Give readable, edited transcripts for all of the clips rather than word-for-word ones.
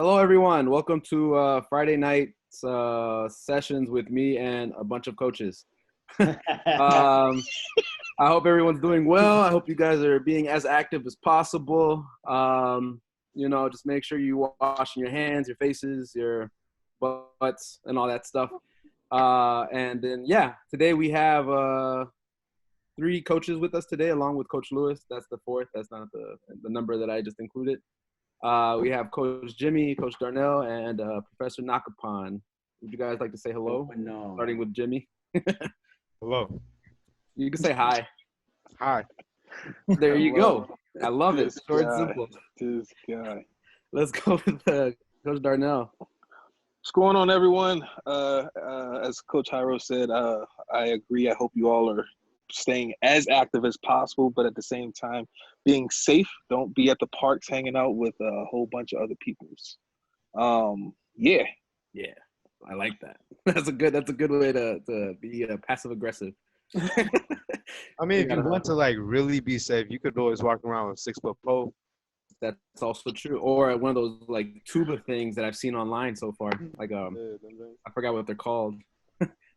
Hello, everyone. Welcome to Friday night sessions with me and a bunch of coaches. I hope everyone's doing well. I hope you guys are being as active as possible. Just make sure you washing your hands, your faces, your butts, and all that stuff. And then, today we have 3 coaches with us today, along with Coach Lewis. That's the 4th. That's not the number that I just included. We have Coach Jimmy, Coach Darnell, and Professor Nakapan. Would you guys like to say hello? No. Starting with Jimmy. Hello. You can say hi. Hi. There you go. I love it. Short and simple. This guy. Let's go with Coach Darnell. What's going on, everyone? As Coach Hairo said, I agree. I hope you all are staying as active as possible, but at the same time, being safe. Don't be at the parks hanging out with a whole bunch of other peoples. Yeah, I like that. That's a good way to be passive aggressive. I mean, if you want to really be safe, you could always walk around with a 6-foot pole. That's also true. Or one of those tuba things that I've seen online so far. I forgot what they're called.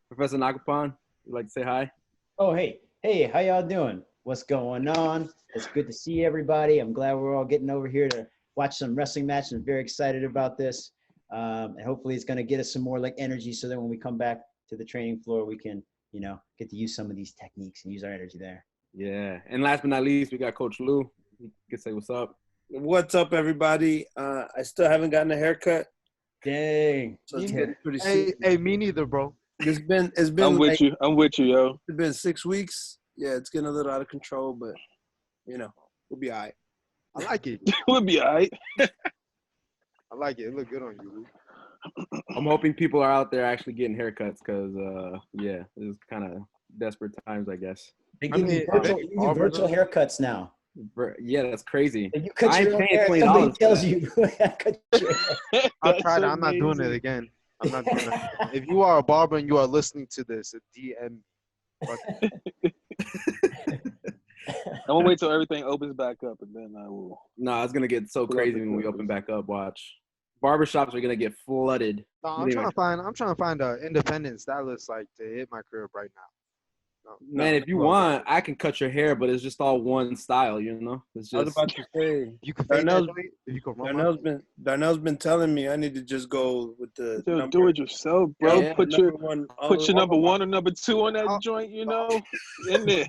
Professor Nakapan, you'd like to say hi? Oh, hey, how y'all doing? What's going on? It's good to see everybody. I'm glad we're all getting over here to watch some wrestling match. I'm very excited about this. And hopefully it's going to get us some more energy so that when we come back to the training floor, we can, get to use some of these techniques and use our energy there. Yeah. And last but not least, we got Coach Lou. You can say what's up. What's up, everybody? I still haven't gotten a haircut. Dang. So it's getting pretty soon. Hey, me neither, bro. It's been I'm with you. I'm with you, yo. It's been 6 weeks. Yeah, it's getting a little out of control, but we'll be all right. I like it. We'll be all right. I like it. It look good on you. I'm hoping people are out there actually getting haircuts because, it's kind of desperate times, I guess. They give you virtual haircuts now. Yeah, that's crazy. If you cut your own hair, somebody tells you cut your hair. I'll try that. I'm not doing it again. I'm not doing it. If you are a barber and you are listening to this, DM. I'm gonna wait till everything opens back up, and then I will. No, it's gonna get so crazy when we open back up. Watch, barbershops are gonna get flooded. No, I'm trying to find an independent stylist to hit my crib right now. Man, if you want, I can cut your hair, but it's just all one style, It's just. I was about to say, you can fade that joint, if you can Darnell's been telling me I need to just go with the Dude, do it yourself, bro. Yeah, put your number 1 or number 2 on that joint, in there.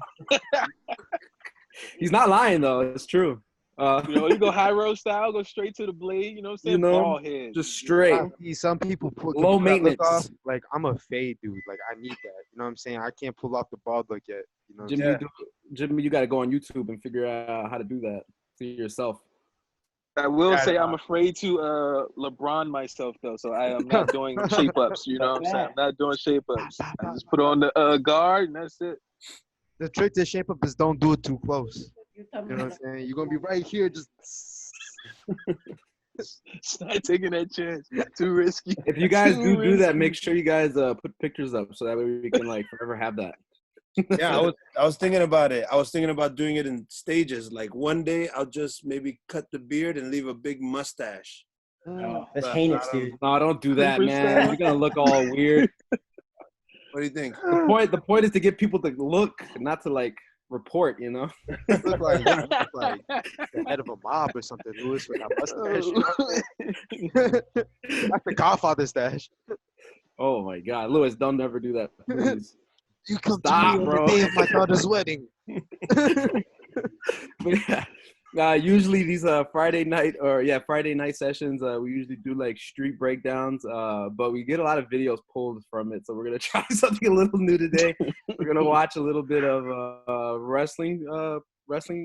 He's not lying though. It's true. You go Hairo style, go straight to the blade. You know what I'm saying? Ball head. Just straight. Some people put low maintenance. Off. I'm a fade dude. I need that. You know what I'm saying? I can't pull off the bald look yet. Jimmy, you got to go on YouTube and figure out how to do that for yourself. I will say I'm afraid to LeBron myself though, so I am not doing shape ups. You know what I'm saying? I'm not doing shape ups. I just put on the guard and that's it. The trick to shape up is don't do it too close. You know what I'm saying? You're gonna be right here, just start taking that chance. Too risky. If you guys do that, make sure you guys put pictures up so that way we can forever have that. Yeah, I was thinking about it. I was thinking about doing it in stages. One day I'll just maybe cut the beard and leave a big mustache. Oh, that's heinous, dude. No, don't do that, man. You're gonna look all weird. What do you think? The point is to get people to look, not to report. Look like the head of a mob or something, Lewis, with that mustache. That's the Godfather stash. Oh my God, Lewis, don't never do that, please. You come Stop, to me bro. on the day of my daughter's wedding. Usually these Friday night sessions, we usually do street breakdowns, but we get a lot of videos pulled from it, so we're gonna try something a little new today. We're gonna watch a little bit of wrestling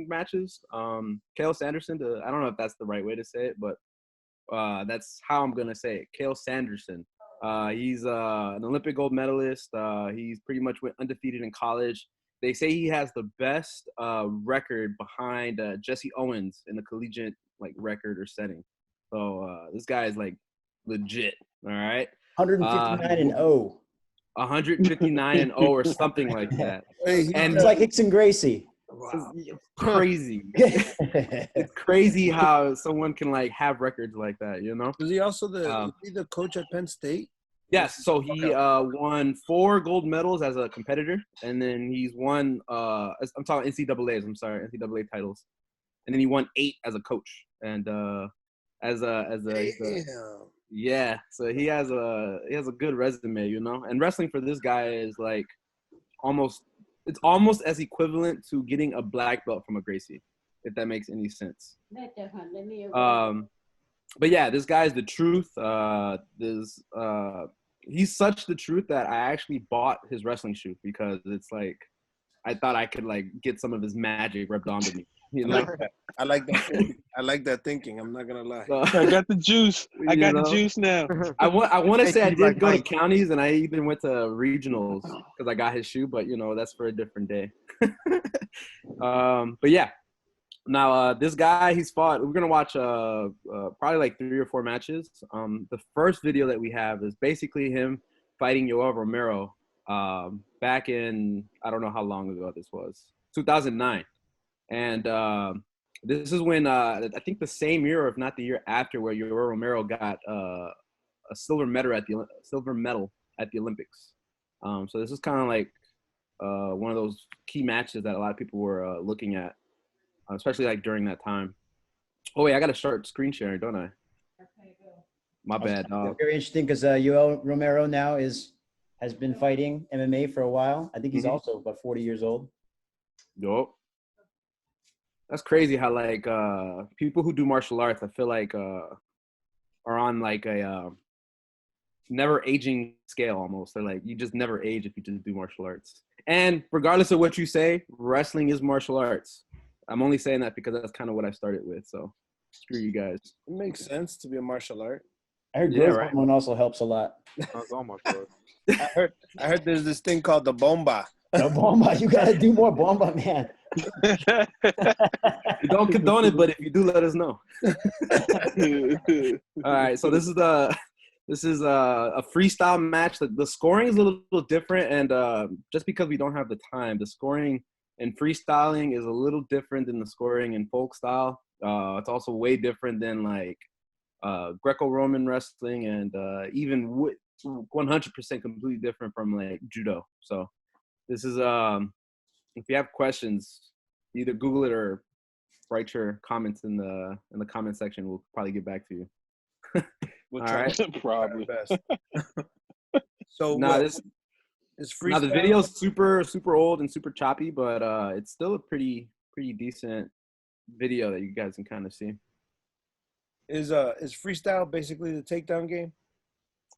matches. Cael Sanderson, I don't know if that's the right way to say it, but that's how I'm gonna say it. Cael Sanderson. He's an Olympic gold medalist. He's pretty much went undefeated in college. They say he has the best record behind Jesse Owens in the collegiate record or setting. So this guy is legit. All right. 159-0. 159-0 or something like that. Hey, And it's like Hickson Gracie. wow. It's crazy. It's crazy how someone can like have records like that, you know? Was he also Um, the coach at Penn State? Yes, so he won 4 gold medals as a competitor, and then he's won I'm talking NCAA's, I'm sorry, NCAA titles, and then he won 8 as a coach, and Damn. yeah, so he has a good resume, you know. And wrestling for this guy is like it's almost as equivalent to getting a black belt from a Gracie, if that makes any sense. But yeah, this guy's the truth. He's such the truth that I actually bought his wrestling shoe because it's like I thought I could like get some of his magic rubbed onto me. You know, I like that. I like that thinking. I'm not gonna lie. I got the juice. I got the juice now. I want to say I Thank you, did go to Mike. counties, and I even went to regionals because I got his shoe. But you know, that's for a different day. But yeah. Now, this guy, he's fought. We're gonna watch probably like 3 or 4 matches. The first video that we have is basically him fighting Yoel Romero back in, I don't know how long ago this was, 2009, and this is when I think the same year, or if not the year after, where Yoel Romero got a silver medal at the Olympics. So this is kind of like one of those key matches that a lot of people were looking at. Especially like during that time. Oh wait, I gotta start screen sharing, don't I? My bad. Very interesting because Yoel Romero now has been fighting MMA for a while. I think he's also about 40 years old. Yup. That's crazy how like people who do martial arts, I feel like are on like a never aging scale almost. They're like you just never age if you just do martial arts. And regardless of what you say, wrestling is martial arts. I'm only saying that because that's kind of what I started with. So screw you guys. It makes sense to be a martial art. I heard growth hormone also helps a lot. That's almost good. I heard there's this thing called the bomba. No bomba, you gotta do more bomba, man. We don't condone it, but if you do, let us know. All right, so this is a freestyle match. The scoring is a little different, and just because we don't have the time, the scoring in freestyling is a little different than the scoring in folk style. It's also way different than like Greco-Roman wrestling, and even 100% completely different from like judo. So this is if you have questions, either Google it or write your comments in the comment section. We'll probably get back to you. We'll All try right. probably. Best. So Now this. It's freestyle. Now the video's super old and super choppy, but it's still a pretty decent video that you guys can kind of see. Is freestyle basically the takedown game?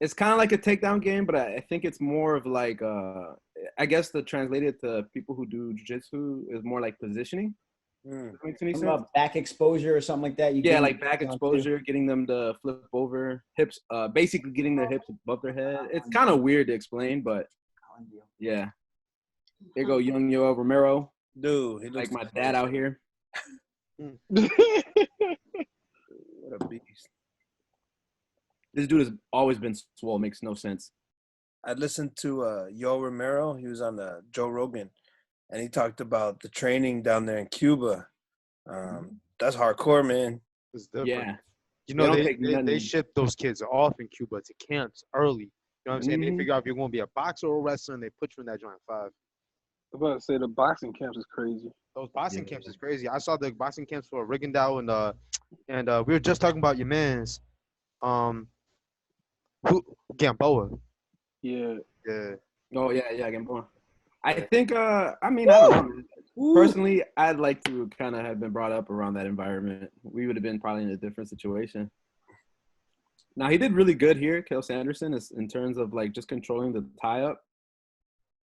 It's kind of like a takedown game, but I think it's more of like I guess the translated to people who do jiu-jitsu is more like positioning. Does that make any sense? About back exposure or something like that. Yeah, like back exposure, getting them to flip over, hips, basically getting their hips above their head. It's kind of weird to explain, but yeah. There go young Yoel Romero. Dude, he looks like my dad out here. What a beast. This dude has always been swole. Makes no sense. I listened to Yoel Romero. He was on Joe Rogan, and he talked about the training down there in Cuba. That's hardcore, man. It's different. Yeah. You know, They don't take nothing. they ship those kids off in Cuba to camps early. You know what I'm saying? They figure out if you're going to be a boxer or a wrestler, and they put you in that joint 5. I was about to say the boxing camps is crazy. Those boxing camps is crazy. I saw the boxing camps for Rigondeaux and we were just talking about your man's Gamboa. Yeah. Yeah. Oh yeah, Gamboa. I think I mean I don't know. Personally, I'd like to kind of have been brought up around that environment. We would have been probably in a different situation. Now he did really good here, Cael Sanderson, in terms of like just controlling the tie-up.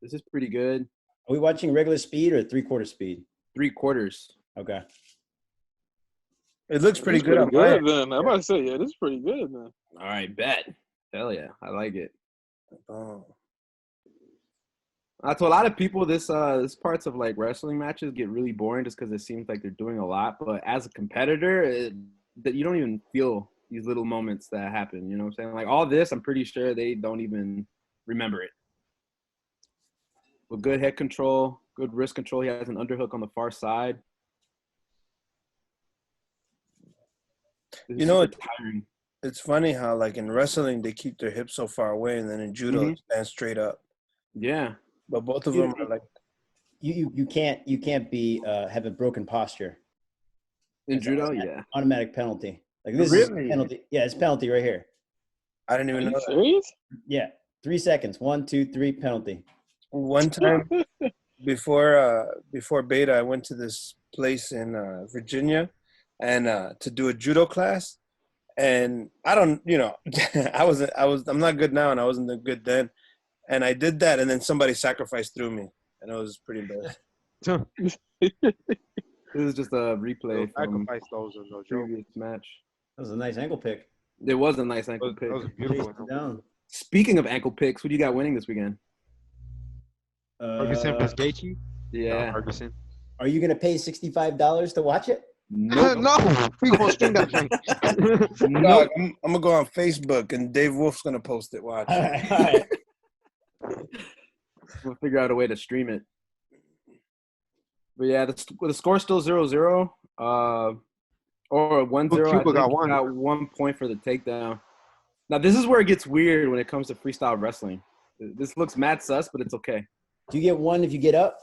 This is pretty good. Are we watching regular speed or 3/4 speed? 3/4. Okay. It looks pretty good. Pretty good then. I'm about to say, yeah, this is pretty good then. All right, bet. Hell yeah, I like it. Oh. To a lot of people, this parts of like wrestling matches get really boring just because it seems like they're doing a lot. But as a competitor, that you don't even feel these little moments that happen. You know what I'm saying? Like all this, I'm pretty sure they don't even remember it. With good head control, Good wrist control. He has an underhook on the far side. This You is know, super tiring. it's funny how like in wrestling they keep their hips so far away, and then in judo they stand straight up. Yeah. But both of them are like You can't be have a broken posture. In It's judo, yeah. automatic penalty. Like this Really? is penalty. Yeah, it's penalty right here. I didn't Are even you know that. serious? Yeah, 3 seconds. 1, 2, 3, penalty. One time before beta, I went to this place in Virginia, and to do a judo class. And I don't, I'm not good now, and I wasn't good then. And I did that, and then somebody sacrificed through me, and it was pretty embarrassing. This is just a replay from Sacrifice those in the joke. previous match. That was a nice ankle pick. It was a nice ankle pick. That was a beautiful. Chased it down. Speaking of ankle picks, who do you got winning this weekend? Ferguson versus Gaethje. Yeah. Ferguson. Are you gonna pay $65 to watch it? Nope. No, we gonna stream that thing. Dog, I'm gonna go on Facebook, and Dave Wolf's gonna post it. Watch. All right. We'll figure out a way to stream it. But yeah, the score's still 0-0. Or 1-0. Cuba I think got he one. got 1 point for the takedown. Now, this is where it gets weird when it comes to freestyle wrestling. This looks mad sus, but it's okay. Do you get one if you get up?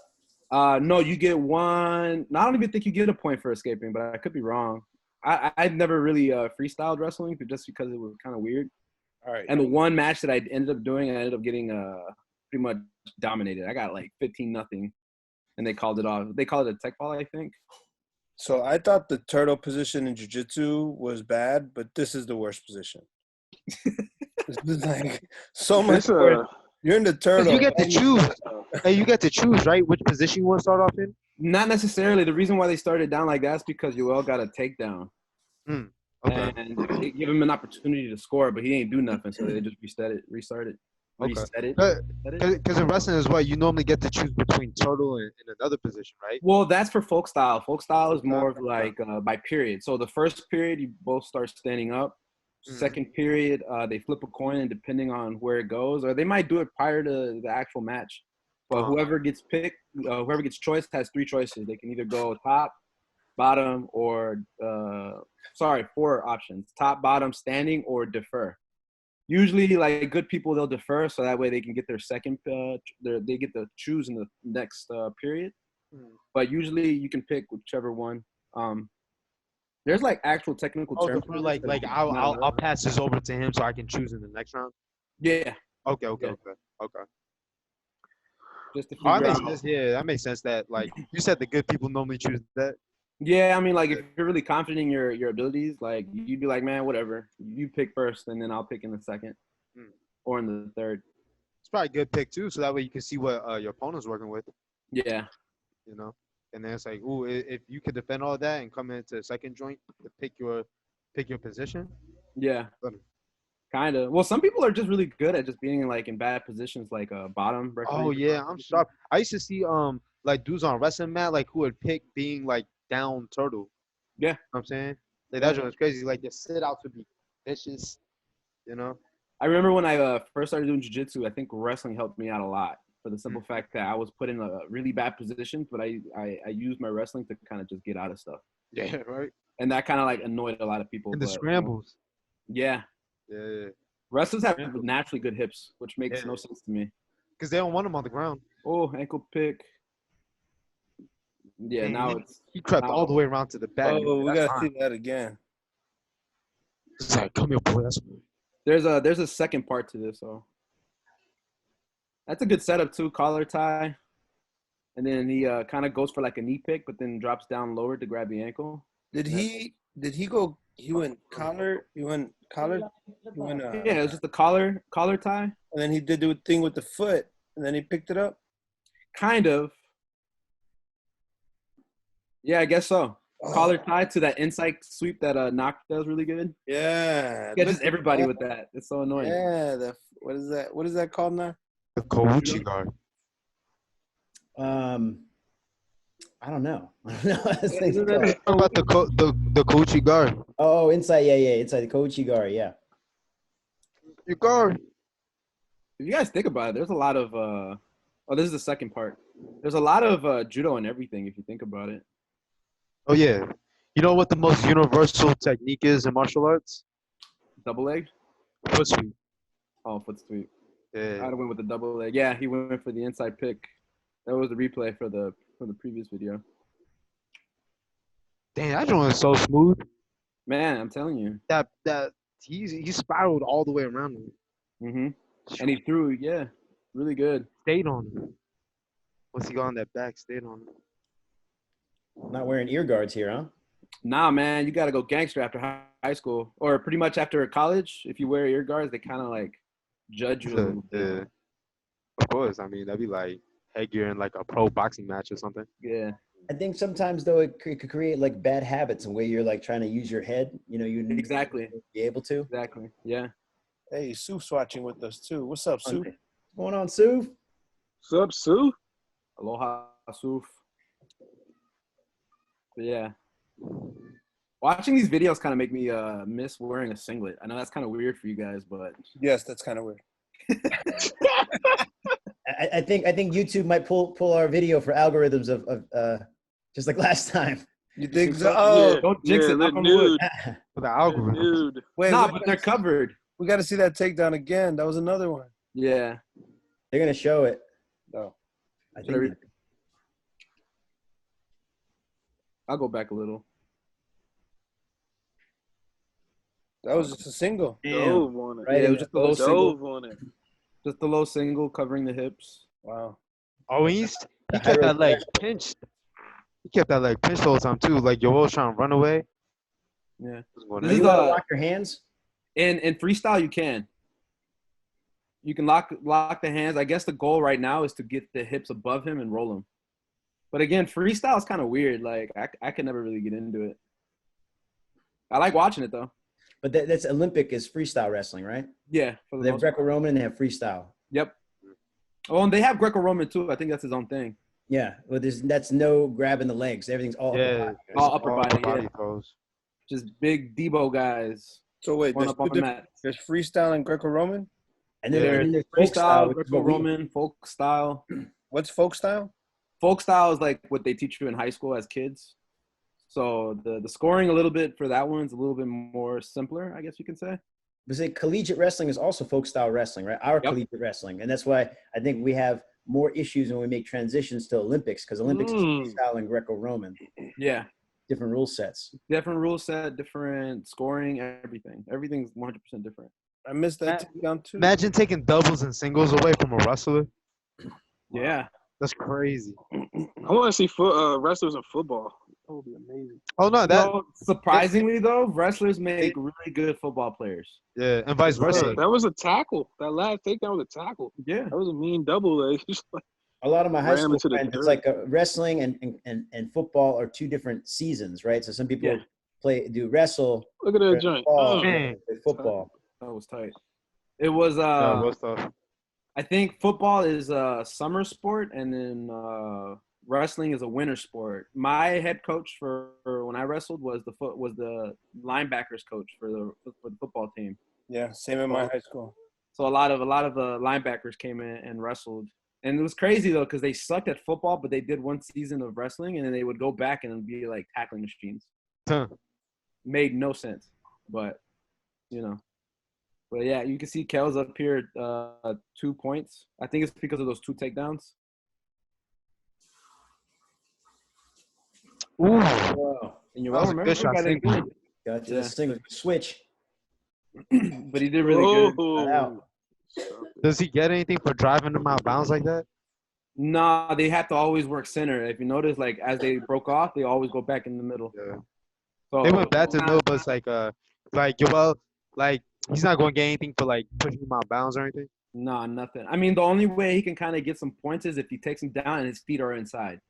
No, you get one. I don't even think you get a point for escaping, but I could be wrong. I've never really freestyled wrestling just because it was kind of weird. All right. And the one match that I ended up doing, I ended up getting pretty much dominated. I got like 15-0, and they called it off. They called it a tech ball, I think. So I thought the turtle position in jiu-jitsu was bad, but this is the worst position. This is like so much worse. You're in the turtle. You get to choose. Hey, you get to choose, right? Which position you want to start off in? Not necessarily. The reason why they started down like that is because Yoel got a takedown. Okay. And they give him an opportunity to score, but he ain't do nothing, so they just reset it. Because in wrestling as well, you normally get to choose between turtle and another position, right? Well, that's for folk style. Folk style is more of like by period. So the first period, you both start standing up. Second period, they flip a coin, and depending on where it goes, or they might do it prior to the actual match. But whoever gets picked, whoever gets choice has 3 choices. They can either go top, bottom, or 4 options: top, bottom, standing, or defer. Usually, like good people, they'll defer so that way they can get their second. They get to choose in the next period. But usually, you can pick whichever one. There's like actual technical terms. So like I'll pass this over to him so I can choose in the next round. Yeah. Okay. Just to figure out. Makes sense. Yeah, that makes sense. That like you said, the good people normally choose that. Yeah, I mean, like if you're really confident in your abilities, like you'd be like, man, whatever. You pick first, and then I'll pick in the second or in the third. It's probably a good pick too, so that way you can see what your opponent's working with. Yeah. You know, and then it's like, ooh, if you could defend all that and come into the second joint to pick your position. Yeah. Kind of. Well, some people are just really good at just being like in bad positions, like bottom. Oh yeah, I'm sharp. I used to see like dudes on wrestling mat like who would pick being like down turtle. Yeah. You know what I'm saying? Like that joint was crazy. Like the sit outs would be vicious. You know. I remember when I first started doing jiu-jitsu, I think wrestling helped me out a lot for the simple fact that I was put in a really bad position, but I used my wrestling to kind of just get out of stuff. Yeah, right. And that kind of like annoyed a lot of people. And the scrambles. Yeah. Yeah. Wrestlers have naturally good hips, which makes no sense to me. Because they don't want them on the ground. Oh, ankle pick. Yeah, now he crept all the way around to the back. Oh, we gotta see that again. It's like, come here, boy. That's there's a second part to this, so that's a good setup too. Collar tie, and then he kind of goes for like a knee pick, but then drops down lower to grab the ankle. Did he go? He went collar. He went collar. Yeah, it was just a collar tie, and then he did the thing with the foot, and then he picked it up. Kind of. Yeah, I guess so. Collar tie to that inside sweep that Knock does really good. Yeah. Yeah, just everybody with that. It's so annoying. Yeah. What is that? What is that called now? The Kouchi guard. I don't know. What about the Kouchi guard? Oh, inside. Yeah. Inside the Kouchi guard. Yeah. Your guard. If you guys think about it, there's a lot of. This is the second part. There's a lot of judo and everything if you think about it. Oh yeah. You know what the most universal technique is in martial arts? Double leg? Foot sweep. Oh, foot sweep. I'd Yeah. have went with the double leg. Yeah, he went for the inside pick. That was the replay for the previous video. Damn, that joint is so smooth. Man, I'm telling you. That he spiraled all the way around him. And he threw, yeah, really good. Stayed on him. Once he got on that back, stayed on him. Not wearing ear guards here, huh? Nah, man, you got to go gangster after high school or pretty much after college. If you wear ear guards, they kind of like judge you a little bit. Yeah. Of course. I mean, that'd be like headgear in like a pro boxing match or something. Yeah. I think sometimes though it could create like bad habits and where you're like trying to use your head. You know, you Exactly. be able to. Exactly. Yeah. Hey, Souf's watching with us too. What's up, Souf? What's going on, Sue? What's up, Sue? Aloha, Souf. But yeah. Watching these videos kind of make me miss wearing a singlet. I know that's kind of weird for you guys, but Yes, that's kind of weird. I think YouTube might pull our video for algorithms of just like last time. You think so? Oh, don't jinx it. they're Knock on wood. nude. For the algorithm. Nude. wait. Nah, we but they're covered. got to see that takedown again. That was another one. Yeah. They're gonna show it. No. I think. I'll go back a little. That was just a single. Dove on it. Right, Yeah, it was just a low single. Dove on it. Just the low single covering the hips. Wow. Oh, he kept that leg pinched. He kept that leg pinched all the time too. Like Yoel was trying to run away. Yeah. Are This is you allowed to lock your hands? In freestyle, you can. You can lock the hands. I guess the goal right now is to get the hips above him and roll him. But again, freestyle is kind of weird. Like I could never really get into it. I like watching it though. But that's Olympic is freestyle wrestling, right? Yeah. For the They have most part. Greco-Roman and they have freestyle. Yep. Oh, and they have Greco-Roman too. I think that's his own thing. Yeah, well, that's no grabbing the legs. Everything's all upper body. All upper body, yeah. throws. Just big Debo guys. So wait, going there's, up on the mat. there's freestyle and Greco-Roman. And then there's folk Freestyle, style, which is what we- Greco-Roman, folk style. What's folk style? Folk style is like what they teach you in high school as kids. So the scoring a little bit for that one's a little bit more simpler, I guess you can say. But say collegiate wrestling is also folk style wrestling, right? Our collegiate wrestling, and that's why I think we have more issues when we make transitions to Olympics because Olympics is freestyle and Greco-Roman. Yeah. Different rule sets. Different rule set, different scoring, everything. Everything's 100% different. I missed that takedown too. Imagine taking doubles and singles away from a wrestler. Yeah. That's crazy. I want to see wrestlers in football. That would be amazing. Oh no, that Well, surprisingly though, wrestlers make really good football players. yeah, and vice versa. That was a tackle. That last takedown was a tackle. Yeah. That was a mean double leg. A lot of my high Ram school into the friends, it's dirt. like wrestling and football are two different seasons, right? So some people do wrestle, Look at that joint. football, Man. play football. That was tight. It was Yeah, what's tough? I think football is a summer sport and then wrestling is a winter sport. My head coach for when I wrestled was the linebackers coach for the football team. Yeah, same in my high school. So a lot of linebackers came in and wrestled. And it was crazy though, because they sucked at football, but they did one season of wrestling, and then they would go back and be like tackling machines. Huh. Made no sense, but you know. But yeah, you can see Kel's up here, 2 points. I think it's because of those 2 takedowns. Ooh. Wow. And you That was a remember good shot, that single. good. Got to Yeah. the single switch. But he did really good. Oh. Out. Does he get anything for driving them out of bounds like that? Nah, they have to always work center. If you notice, like as they broke off, they always go back in the middle. Yeah. So They went back to no, but it's like Yoel, like he's not going to get anything for like pushing him out of bounds or anything. Nah, nothing. I mean, the only way he can kind of get some points is if he takes him down and his feet are inside.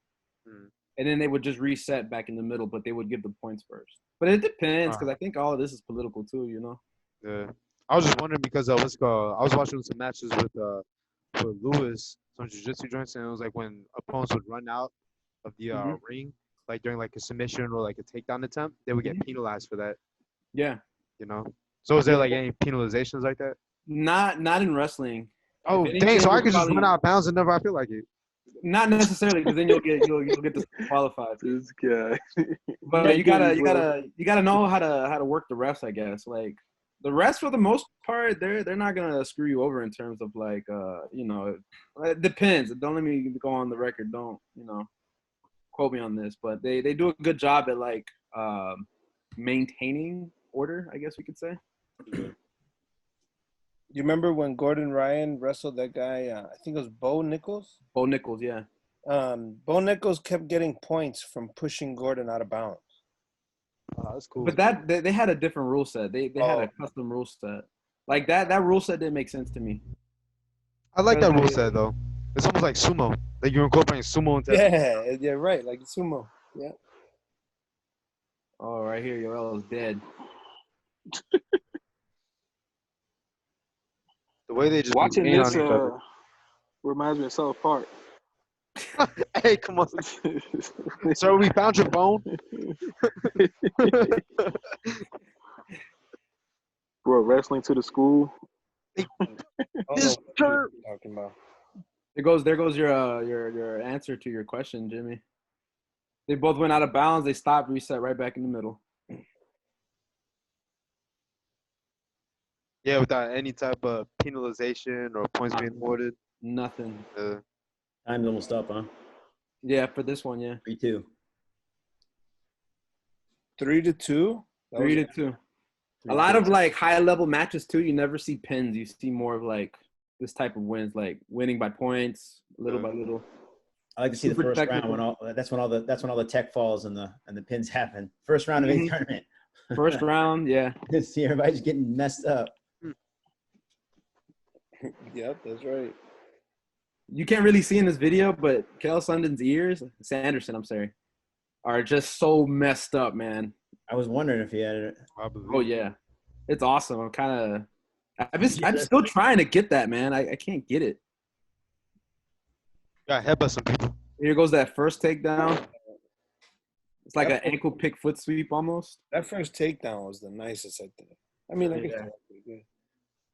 And then they would just reset back in the middle, but they would give the points first. But it depends because I think all of this is political too, you know? Yeah. I was just wondering because I was watching some matches with Lewis, some jiu-jitsu joints, and it was like when opponents would run out of the ring, like during like a submission or like a takedown attempt, they would get penalized for that. Yeah. You know? So is there like any penalizations like that? Not in wrestling. Oh, If dang, so anything, I could just probably- run out of bounds whenever I feel like it. Not necessarily, because then you'll get disqualified. This guy. But you gotta know how to work the refs, I guess. Like the refs, for the most part, they're not gonna screw you over in terms of like it depends. Don't let me go on the record. Don't quote me on this, but they do a good job at like maintaining order, I guess we could say. You remember when Gordon Ryan wrestled that guy? I think it was Bo Nichols. Bo Nichols, yeah. Bo Nichols kept getting points from pushing Gordon out of bounds. Oh, that's cool. But they had a different rule set. They had a custom rule set. Like that rule set didn't make sense to me. I like that rule set though. It's almost like sumo. Like you're incorporating sumo into. Yeah, right. Like sumo. Yeah. Oh, right here, Yoel's dead. The way they just watching lean this on each other. reminds me of South Park. Hey, come on. Sir, we found your bone. Bro, wrestling to the school. This turn. Talking about. There goes your answer to your question, Jimmy. They both went out of bounds. They stopped, reset right back in the middle. Yeah, without any type of penalization or points being awarded. Nothing. Time's almost up, huh? Yeah, for this one, yeah. 3-2. 3-2. 3-2. A lot of like high level matches too. You never see pins. You see more of like this type of wins, like winning by points, little by little. I like to see the first round when that's when all the tech falls and the pins happen. First round of any tournament. First round, yeah. See everybody's getting messed up. Yep, that's right. You can't really see in this video, but Kel Sanderson, I'm sorry, are just so messed up, man. I was wondering if he had it. Oh yeah, it's awesome. I'm still trying to get that, man. I can't get it. Got headbutt some people. Here goes that first takedown. It's like an ankle pick foot sweep almost. That first takedown was the nicest, I think. I mean, like pretty good.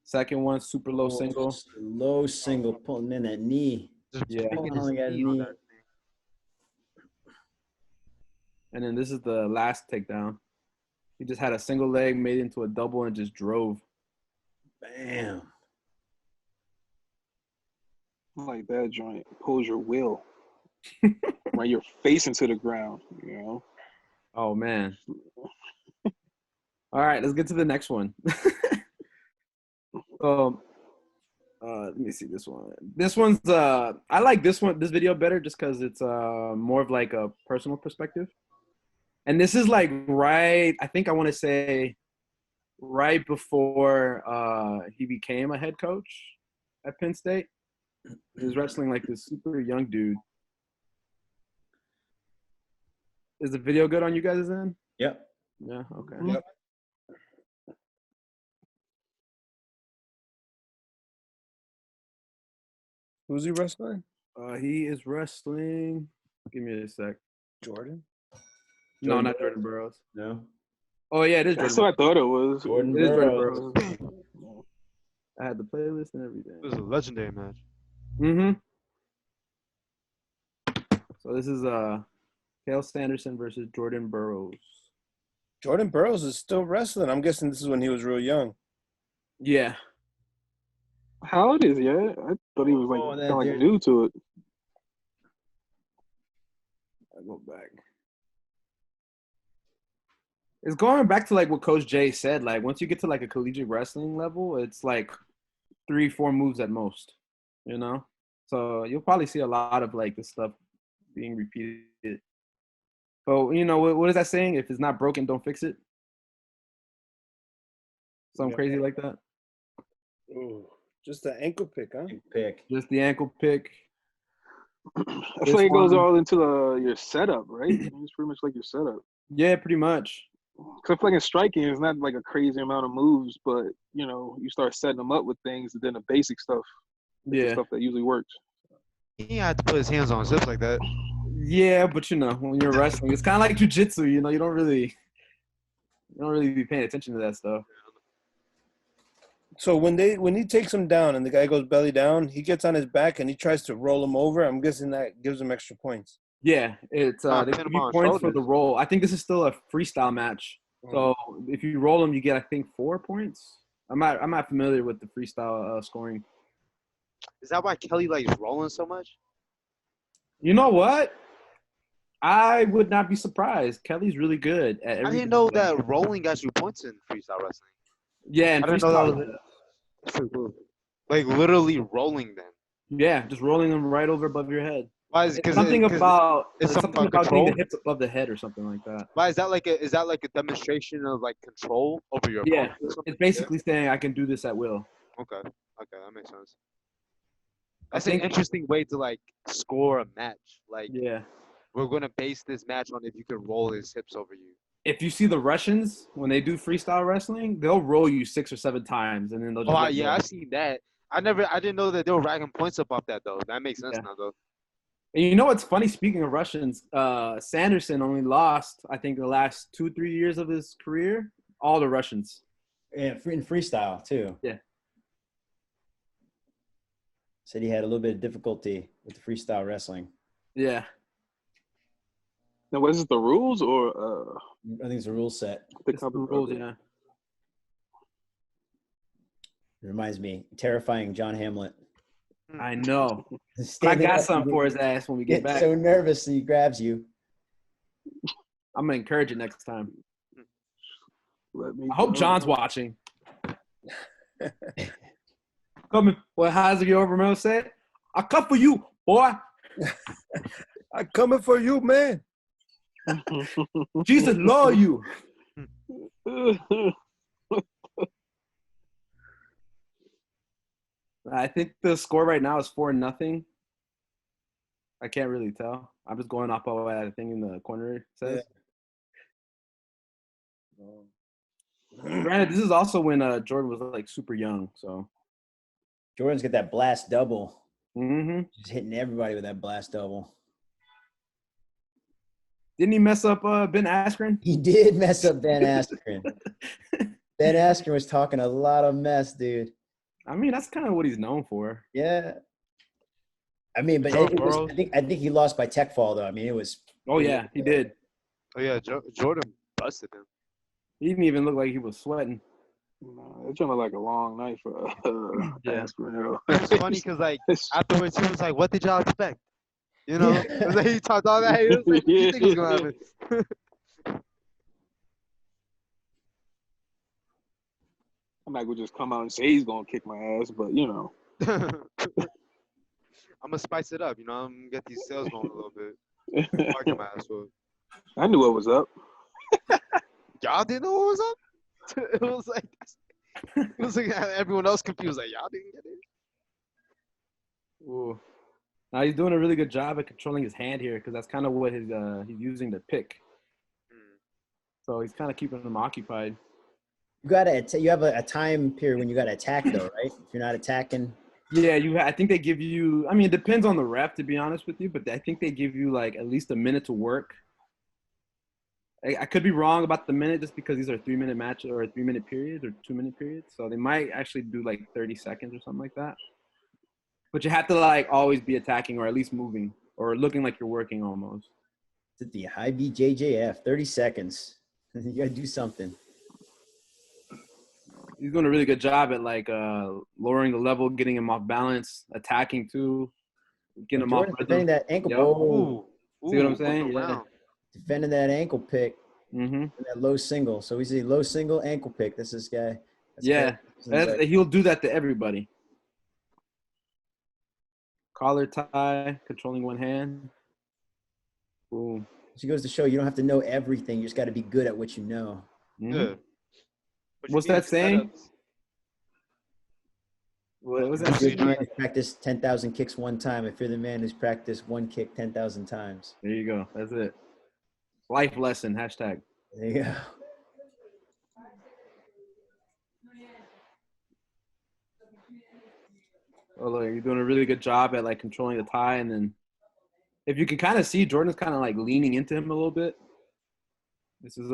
Second one, super low single. Low single, pulling in that knee. Yeah. And then this is the last takedown. He just had a single leg made into a double and just drove. Bam. Like that joint pulls your will. Right, you're facing to the ground, Oh, man. All right, let's get to the next one. Let me see this one. This one's I like this video better just because it's more of like a personal perspective. And this is like I want to say right before he became a head coach at Penn State. He was wrestling like this super young dude. Is the video good on you guys' end? Yep. Yeah, okay. Yep. Who's he wrestling? He is wrestling. Give me a sec. Jordan? No, not Jordan Burroughs. No. Oh yeah, it is. That's Jordan what I thought it was. Jordan It is Jordan Burroughs. Burroughs. I had the playlist and everything. It was a legendary match. Mm-hmm. So this is Cael Sanderson versus Jordan Burroughs. Jordan Burroughs is still wrestling. I'm guessing this is when he was real young. Yeah. How old is he? I thought he was kind of like new to it. I go back. It's going back to like what Coach Jay said. Like once you get to like a collegiate wrestling level, it's like 3-4 moves at most. So you'll probably see a lot of like this stuff being repeated. But what is that saying? If it's not broken, don't fix it. Something crazy like that. Ooh, just the ankle pick, huh? Just the ankle pick. I feel like it goes all into your setup, right? It's pretty much like your setup. Yeah, pretty much. Because I feel like in striking, it's not like a crazy amount of moves, but you start setting them up with things, and then the basic stuff, the stuff that usually works. He had to put his hands on his hips like that. Yeah, but when you're wrestling, it's kind of like jiu-jitsu. You don't really be paying attention to that stuff. So when he takes him down and the guy goes belly down, he gets on his back and he tries to roll him over. I'm guessing that gives him extra points. Yeah, it's they pin give him you on points for shoulders. the roll. I think this is still a freestyle match. So if you roll them, you get I think 4 points. I'm not familiar with the freestyle scoring. Is that why Kelly likes rolling so much? You know what? I would not be surprised. Kelly's really good at everything. I didn't know that rolling got you points in freestyle wrestling. Yeah, and I didn't know freestyle. that was that's pretty cool. Like literally rolling them. Yeah, just rolling them right over above your head. Why is It's something about something about getting control? the hips above the head or something like that. Why is that like a demonstration of like control over your Yeah, opponent or something? it's basically saying I can do this at will. Okay, that makes sense. I That's an think- interesting way to like score a match. Like Yeah. we're gonna base this match on if you can roll his hips over you. If you see the Russians when they do freestyle wrestling, they'll roll you 6 or 7 times and then they'll just. Oh yeah, I've seen that. I didn't know that they were racking points up off that though. That makes sense now though. And you know what's funny? Speaking of Russians, Sanderson only lost, I think, the last 2-3 years of his career. All the Russians. Yeah, in freestyle too. Yeah. Said he had a little bit of difficulty with the freestyle wrestling. Yeah. Now, what is it, the rules or I think it's a rule set. It's the rules, yeah. It reminds me, terrifying John Hamlet. I know. I Standing got up, something for his ass when we get back. So nervous he grabs you. I'm gonna encourage it next time. I hope John's watching. Coming. What Hazard Romero said? I come for you, boy. I coming for you, man. Jesus love you. I think the score right now is 4-0. I can't really tell. I'm just going off of what I think in the corner says. Yeah. Granted, this is also when Jordan was like super young. So Jordan's got that blast double. Mm-hmm. Just hitting everybody with that blast double. Didn't he mess up Ben Askren? He did mess up Ben Askren. Ben Askren was talking a lot of mess, dude. I mean, that's kind of what he's known for. Yeah. I mean, but I think he lost by tech fall, though. I mean, it was. Oh, yeah, he did. Oh, yeah, Jordan busted him. He didn't even look like he was sweating. No, it's gonna look like a long night for Askren. It's funny because, like, afterwards, he was like, what did y'all expect? You know? Like, he talked all that. He was like, what do you think is going to happen? I'm not gonna just come out and say he's gonna kick my ass, but you know. I'm gonna spice it up, you know. I'm gonna get these sales going a little bit. Fuck my ass up. I knew what was up. Y'all didn't know what was up? It was like everyone else confused. Like y'all didn't get it. Ooh. Now he's doing a really good job at controlling his hand here because that's kind of what he's using to pick. So he's kind of keeping him occupied. You have a time period when you gotta attack, though, right? If you're not attacking. Yeah, I think they give you. I mean, it depends on the ref, to be honest with you, but I think they give you like at least a minute to work. I could be wrong about the minute just because these are 3-minute matches or 3-minute periods or 2-minute periods. So they might actually do like 30 seconds or something like that. But you have to like always be attacking or at least moving or looking like you're working almost. It's the high BJJF, 30 seconds. You gotta do something. He's doing a really good job at like lowering the level, getting him off balance, attacking too, getting him off rhythm. Defending that ankle. Yep. Oh, see what I'm saying? Yeah. Defending that ankle pick. Mm-hmm. And that low single. So he's a low single ankle pick. This is this guy. He'll do that to everybody. Collar tie, controlling one hand. Boom. She goes to show you don't have to know everything. You just got to be good at what you know. Mm-hmm. Good. What's that saying? What was that? If you're the man who's practiced 10,000 kicks one time, if you're the man who's practiced one kick 10,000 times. There you go. That's it. Life lesson, hashtag. There you go. Oh, look, you're doing a really good job at like controlling the tie, and then if you can kind of see, Jordan's kind of like leaning into him a little bit. This is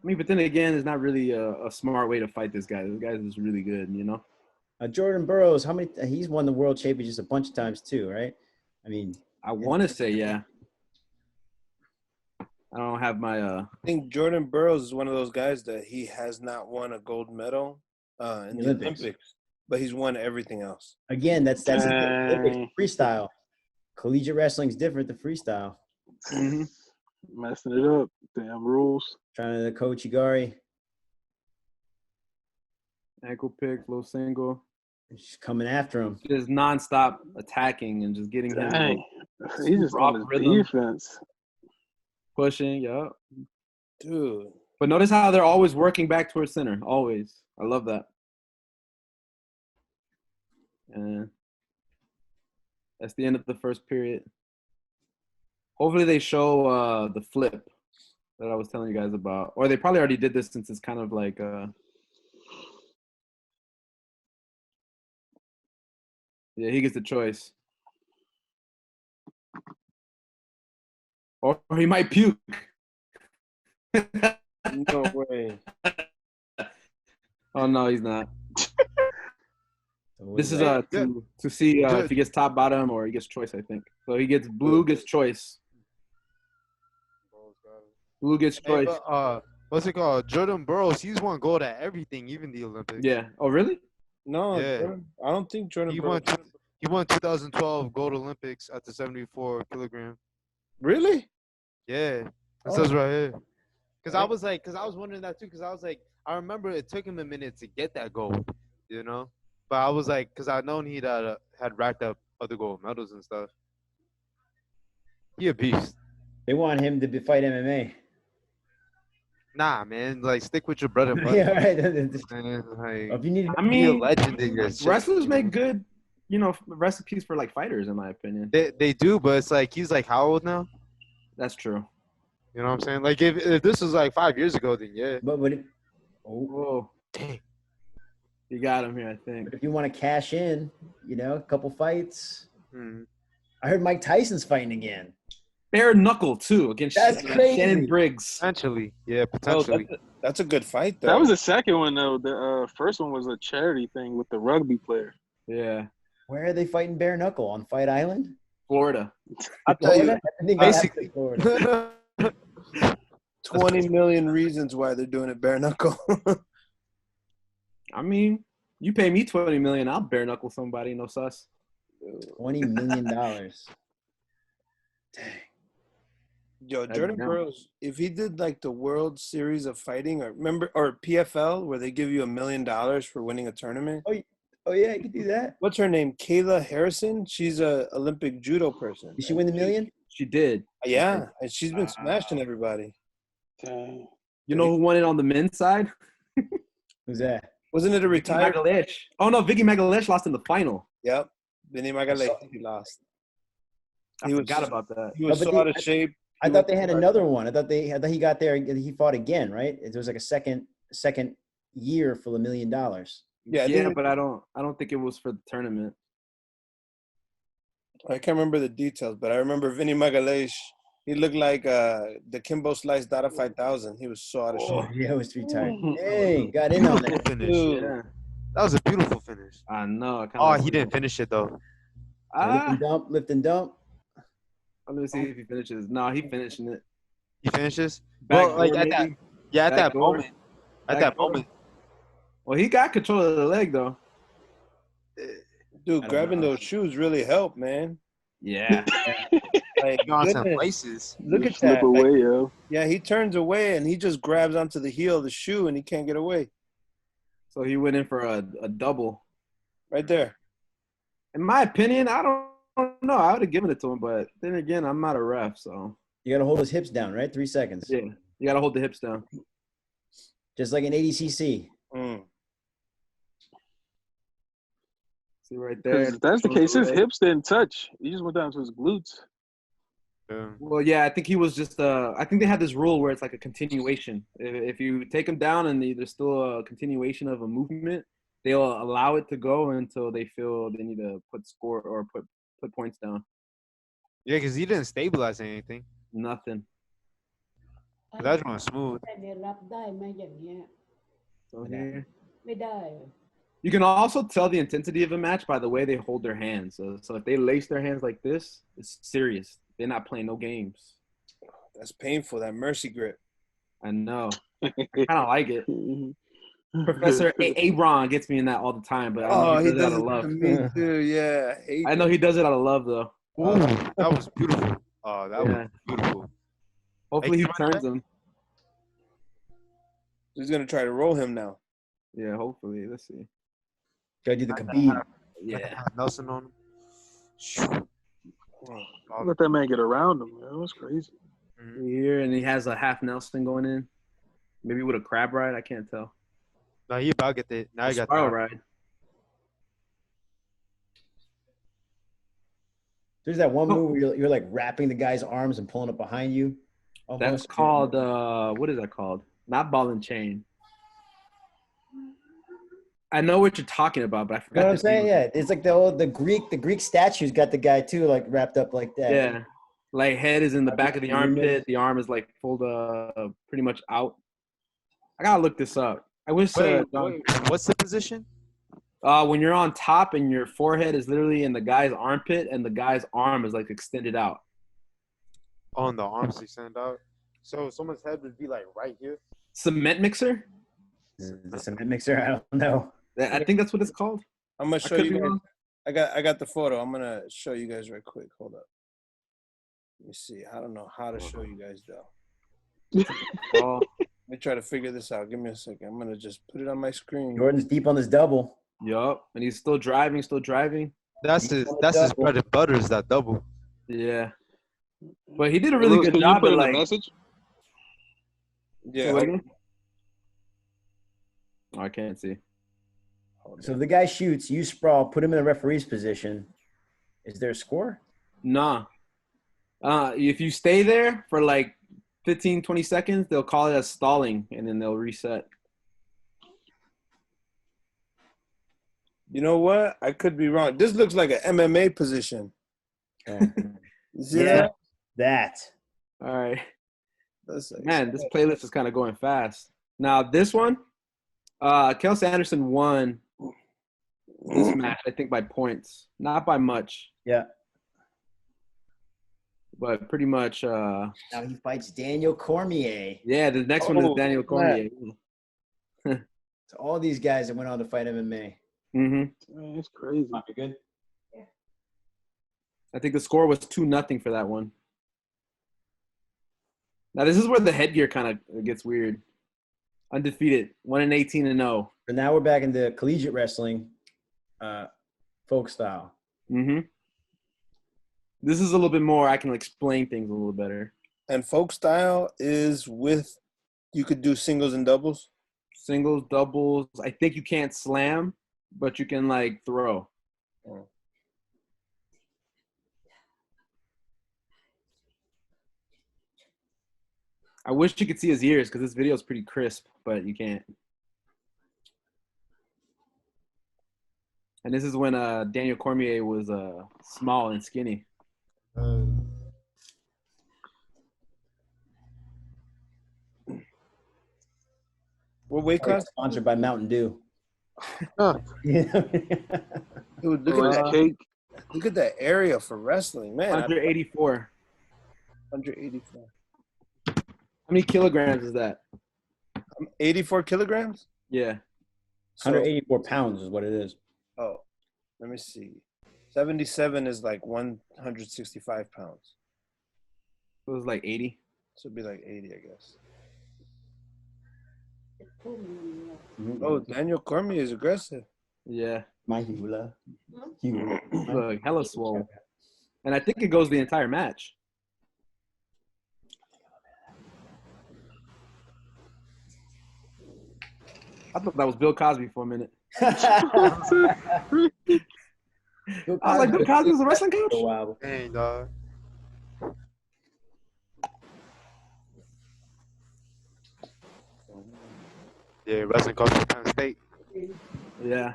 I mean, but then again, it's not really a smart way to fight this guy. This guy is really good, you know. Jordan Burroughs, how many? He's won the world championships a bunch of times too, right? I mean, I want to say, yeah. I don't have my. I think Jordan Burroughs is one of those guys that he has not won a gold medal in the Olympics, but he's won everything else. Again, that's Olympics freestyle. Collegiate wrestling is different than freestyle. Mm-hmm. Messing it up. Damn rules. Trying to coach Igari. Ankle pick, low single. She's coming after him. Just nonstop attacking and just getting him. Dang. He's just on his defense. Pushing, yeah. Dude. But notice how they're always working back towards center. Always. I love that. And that's the end of the first period. Hopefully they show the flip that I was telling you guys about. Or they probably already did this since it's kind of like yeah, he gets the choice. Or he might puke. No way. Oh, no, he's not. This is to see if he gets top, bottom, or he gets choice, I think. So he gets blue, gets choice. Blue gets choice. Hey, but, what's it called? Jordan Burroughs, he's won gold at everything, even the Olympics. Yeah. Oh, really? No, Yeah. Jordan, I don't think Jordan Burroughs. He won 2012 gold Olympics at the 74 kilogram. Really? Yeah. It says right here. Because I was wondering that too. Because I was like, I remember it took him a minute to get that gold, you know? But I was like, because I known he had racked up other gold medals and stuff. He a beast. They want him to fight MMA. Nah, man. Like, stick with your brother. Yeah, right. Like, If you need, I be a mean, legend in your shit, wrestlers you make know? good, recipes for like fighters, in my opinion. They do, but it's like he's like how old now? That's true. You know what I'm saying? Like if this was like 5 years ago, then yeah. but Whoa. Dang. You got him here, I think. if you want to cash in, a couple fights. Hmm. I heard Mike Tyson's fighting again. Bare knuckle, too, against That's crazy. Shannon Briggs. Potentially, yeah, potentially. That's a good fight, though. That was the second one, though. The first one was a charity thing with the rugby player. Yeah. Where are they fighting bare knuckle? On Fight Island? Florida. I'll tell you, Florida? I think basically. Florida. 20 million reasons why they're doing it bare knuckle. I mean, you pay me $20 million, I'll bare knuckle somebody, no sus. $20 million. Dang. Yo, Jordan Burroughs, if he did like the World Series of Fighting, or PFL, where they give you $1 million for winning a tournament. Oh yeah, you could do that. What's her name? Kayla Harrison. She's a Olympic judo person. Did she win the million? She did. Yeah, and she's been smashing everybody. Dang. You know who won it on the men's side? Who's that? Wasn't it a retired? Magalesh. Oh, no, Vicky Magalesh lost in the final. Yep, Vinny Magalesh. He lost. I forgot about that. He was so out of shape. I thought they had another one. I thought he got there. He fought again, right? It was like a second year for $1 million. Yeah, but I don't think it was for the tournament. I can't remember the details, but I remember Vinny Magalesh. He looked like the Kimbo Slice Data 5000. He was so out of shape. Yeah, it was retired. Hey, got in on that. Finish. Yeah. That was a beautiful finish. I know. He didn't finish it though. Lift and dump. I'm gonna see if he finishes. No, he finishing it. He finishes. Back Well, like door, at that, maybe? yeah, at Back that door. moment. At Back that door. moment. Well, he got control of the leg though. Dude, grabbing those shoes really helped, man. Yeah. Like, Gone some goodness. places. Look at Slip that. away, Like, yo. yeah, he turns away and he just grabs onto the heel of the shoe and he can't get away. So he went in for a double. Right there. In my opinion, I don't know. I would have given it to him, but then again, I'm not a ref, so. You got to hold his hips down, right? 3 seconds. Yeah, you got to hold the hips down. Just like an ADCC. Mm. See right there. If that's the case, his hips didn't touch. He just went down to his glutes. Yeah. Well, yeah, I think he was just. I think they had this rule where it's like a continuation. If you take him down and there's still a continuation of a movement, they'll allow it to go until they feel they need to put score or put points down. Yeah, because he didn't stabilize anything. Nothing. That one was smooth. แต่เนี่ยรับได้ไหมอย่างเงี้ย So here. ไม่ได้ You can also tell the intensity of a match by the way they hold their hands. So if they lace their hands like this, it's serious. They're not playing no games. That's painful. That mercy grip. I know. I kind of like it. Professor Abron gets me in that all the time, but I know he does it out of love. To me too. Yeah. I know he does it out of love, though. Ooh, that was beautiful. Oh, that Yeah. was beautiful. Hopefully he Hey, turns him. He's gonna try to roll him now. Yeah, hopefully. Let's see. Gotta do the Khabib. Yeah. Nelson on him. Let that man get around him. Man. That was crazy. Here, and he has a half Nelson going in. Maybe with a crab ride. I can't tell. No, he about to get it. Now he got Spiral that. ride. There's that one move where you're like wrapping the guy's arms and pulling it behind you. That's Almost. called, what is that called? Not ball and chain. I know what you're talking about, but I You forgot. know what I'm the name saying? of it. Yeah. It's like the Greek statues got the guy too, like wrapped up like that. Yeah. Like head is in the back of the armpit. The arm is like pulled pretty much out. I gotta look this up. I wish Wait, what's the position? when you're on top and your forehead is literally in the guy's armpit and the guy's arm is like extended out. On the arms extend out. So someone's head would be like right here. Cement mixer? Is this a mixer? I don't know. I think that's what it's called. I'm gonna I show could you be guys. wrong. I got the photo. I'm gonna show you guys right quick. Hold up. Let me see. I don't know how to show you guys though. Oh, Let me try to figure this out. Give me a second. I'm gonna just put it on my screen. Jordan's deep on this double. yup. And he's still driving. That's his bread and butter is that double. Yeah. But he did a really good Can job you put at in like. the message? Yeah. Say what again? Oh, I can't see. So if the guy shoots, you sprawl, put him in the referee's position. Is there a score? Nah. If you stay there for like 15, 20 seconds, they'll call it as stalling, and then they'll reset. You know what? I could be wrong. This looks like an MMA position. You see that? That. All right. That's like, Man, this playlist is kind of going fast. Now, this one, Kel Sanderson won this match, I think, by points. Not by much, Yeah. but pretty much. Now he fights Daniel Cormier. Yeah, the next one is Daniel Cormier. So all these guys that went on to fight MMA. Mm-hmm. Man, it's crazy. Might be good. I think the score was 2-0 for that one. Now, this is where the headgear kind of gets weird. Undefeated, 1-18-0. But now we're back into collegiate wrestling, folk style. Mm-hmm. This is a little bit more. I can explain things a little better. and folk style is with you could do singles and doubles. Singles, doubles. I think you can't slam, but you can like throw. Oh. I wish you could see his ears because this video is pretty crisp, but you can't. And this is when Daniel Cormier was small and skinny. What weight class? Sponsored by Mountain Dew. Huh. Dude, look at that Cake. Look at that area for wrestling, man. 184. 184. How many kilograms is that? 84 kilograms? Yeah. So, 184 pounds is what it is. oh, let me see. 77 is like 165 pounds. It was like 80. So it'd be like 80, I guess. พุ่มเนี่ย Oh, Daniel Cormier is aggressive. Yeah. My hula. Hula. Look, hella swole. And I think it goes the entire match. I thought that was Bill Cosby for a minute. I was like, Bill Cosby was a wrestling coach? For a while. Dang, dog. Yeah, wrestling coach for Penn State. Yeah.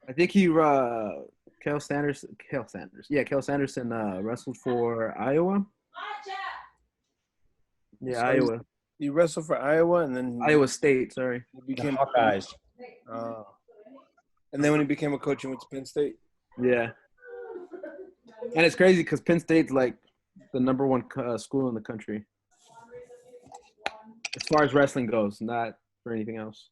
I think he Kel Sanderson. Yeah, Kel Sanderson wrestled for Iowa. Yeah, So Iowa. He wrestled for Iowa, and then Iowa State, sorry. he The became Hawkeyes. and then when he became a coach, he went to Penn State. Yeah. And it's crazy because Penn State's like the #1 school in the country. As far as wrestling goes, not for anything else.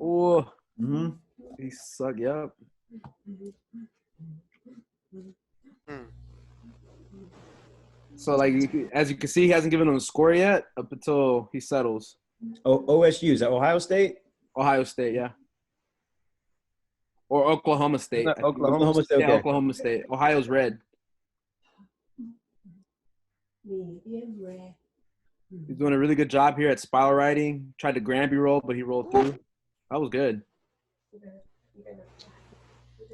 Oh, hmm he suck. Yep. So, like, as you can see, he hasn't given him a score yet up until he settles. OSU, is that Ohio State? Ohio State, yeah. Or Oklahoma State. Isn't that I think. Oklahoma State. Yeah, Okay. Oklahoma State. Ohio's red. He's doing a really good job here at spiral riding. Tried to Granby roll, but he rolled through. That was good.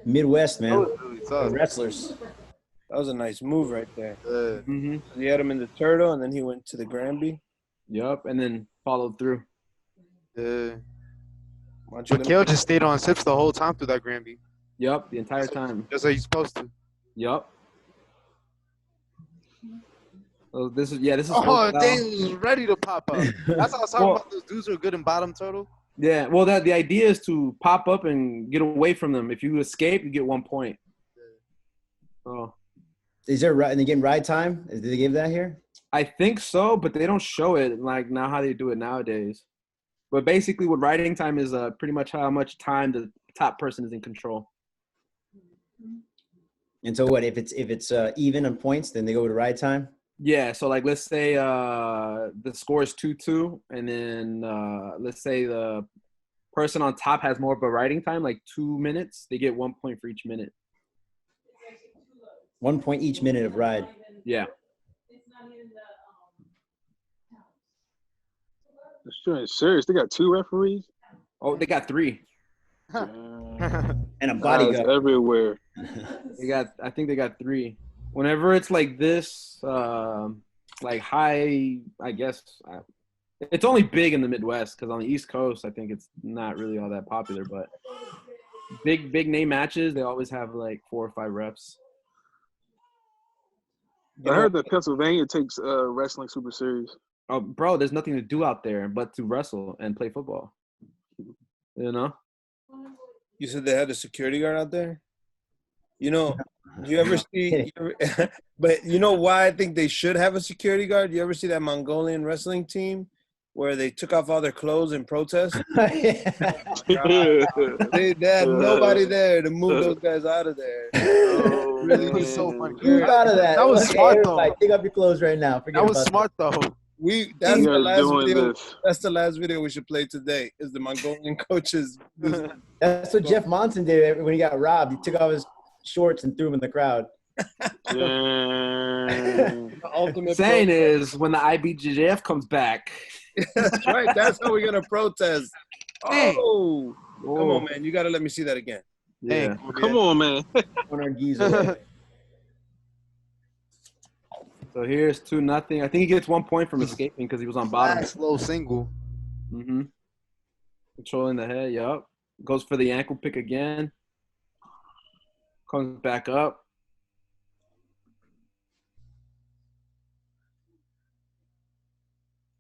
Midwest, That man. was really The tough. wrestlers. That was a nice move right there. Mm-hmm. He had him in the turtle, and then he went to the Granby. Yep, and then followed through. Yeah. Why don't you let me- Mikhail just stayed on sips the whole time through that Granby. Yep, the entire time. Just like he's supposed to. Yep. So this is this is. Oh, Oakdale. dang, he was ready to pop up. That's how I was talking about those dudes who are good in bottom turtle. Yeah, well, the idea is to pop up and get away from them. If you escape, you get 1 point. Oh, Is there and they getting ride time? Did they give that here? I think so, but they don't show it like now how they do it nowadays. But basically, what riding time is pretty much how much time the top person is in control. And so what if it's even on points, then they go to ride time? Yeah, so like let's say the score is 2-2, and then let's say the person on top has more of a riding time, like 2 minutes. They get 1 point for each minute. 1 point each minute of ride. Yeah. This joint is serious. They got 2 referees. Oh, they got 3. And a Eyes bodyguard. everywhere. I think they got 3. Whenever it's like this, like high, I guess it's only big in the Midwest because on the East Coast, I think it's not really all that popular. But big name matches, they always have like 4 or 5 reps. I heard that Pennsylvania takes wrestling super serious. Oh, bro, there's nothing to do out there but to wrestle and play football. You know? You said they had a security guard out there? You know, do you ever see – but you know why I think they should have a security guard? You ever see that Mongolian wrestling team where they took off all their clothes in protest? They had nobody there to move those guys out of there. Really was so funny. Who thought of that? That was smart, though. Everybody, take off your clothes right now. Forget That was about smart, though. That's You the guys last doing video. this. That's the last video we should play today. Is the Mongolian coaches? That's what Jeff Monson did when he got robbed. He took off his shorts and threw them in the crowd. Ultimate Saying protest. is when the IBJJF comes back. That's right. That's how we're gonna protest. Hey. Oh, come on, man! You gotta let me see that again. Yeah. Come on, man. On our geezer. So here's 2-0. I think he gets 1 point from escaping because he was on bottom. Last low single. Mm-hmm. Controlling the head, yup. Goes for the ankle pick again. Comes back up.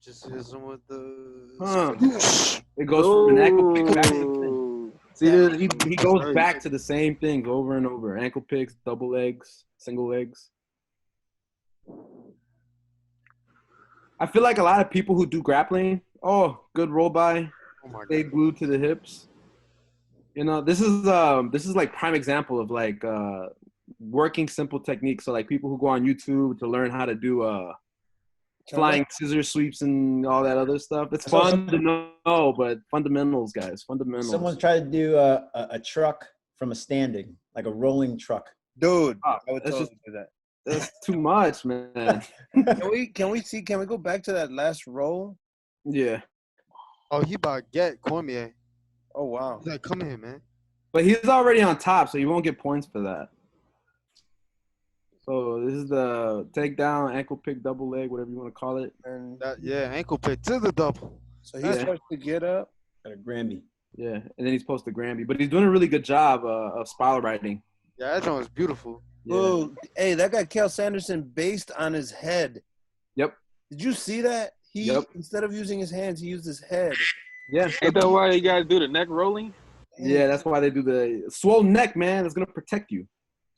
Just hits him with the. It goes from an ankle pick back to the thing. Ooh. See, he goes back to the same thing over and over. Ankle picks, double legs, single legs. I feel like a lot of people who do grappling, good roll by, Oh my stay god. glued to the hips. You know, this is like prime example of like working simple techniques. So like people who go on YouTube to learn how to do flying scissor sweeps and all that other stuff. It's fun to know, but fundamentals, guys, fundamentals. Someone tried to do a truck from a standing, like a rolling truck. Dude, Oh, I would that's totally do that. That's too much, man. Can we go back to that last roll? Yeah. Oh, he about to get Cormier. Oh wow. He's like, come here, man. But he's already on top, so you won't get points for that. So this is the takedown, ankle pick, double leg, whatever you want to call it. And Yeah, ankle pick to the double. so he Yeah. starts to get up. Got a Grammy. Yeah, and then he's supposed to Grammy, but he's doing a really good job of spiral riding. Yeah, that joint was beautiful. Yeah. Oh, hey, that guy Kel Sanderson based on his head. Yep. Did you see that? Instead of using his hands, he used his head. Yeah. Ain't that why you guys do the neck rolling? Yeah, that's why they do the swollen neck, man. It's gonna protect you.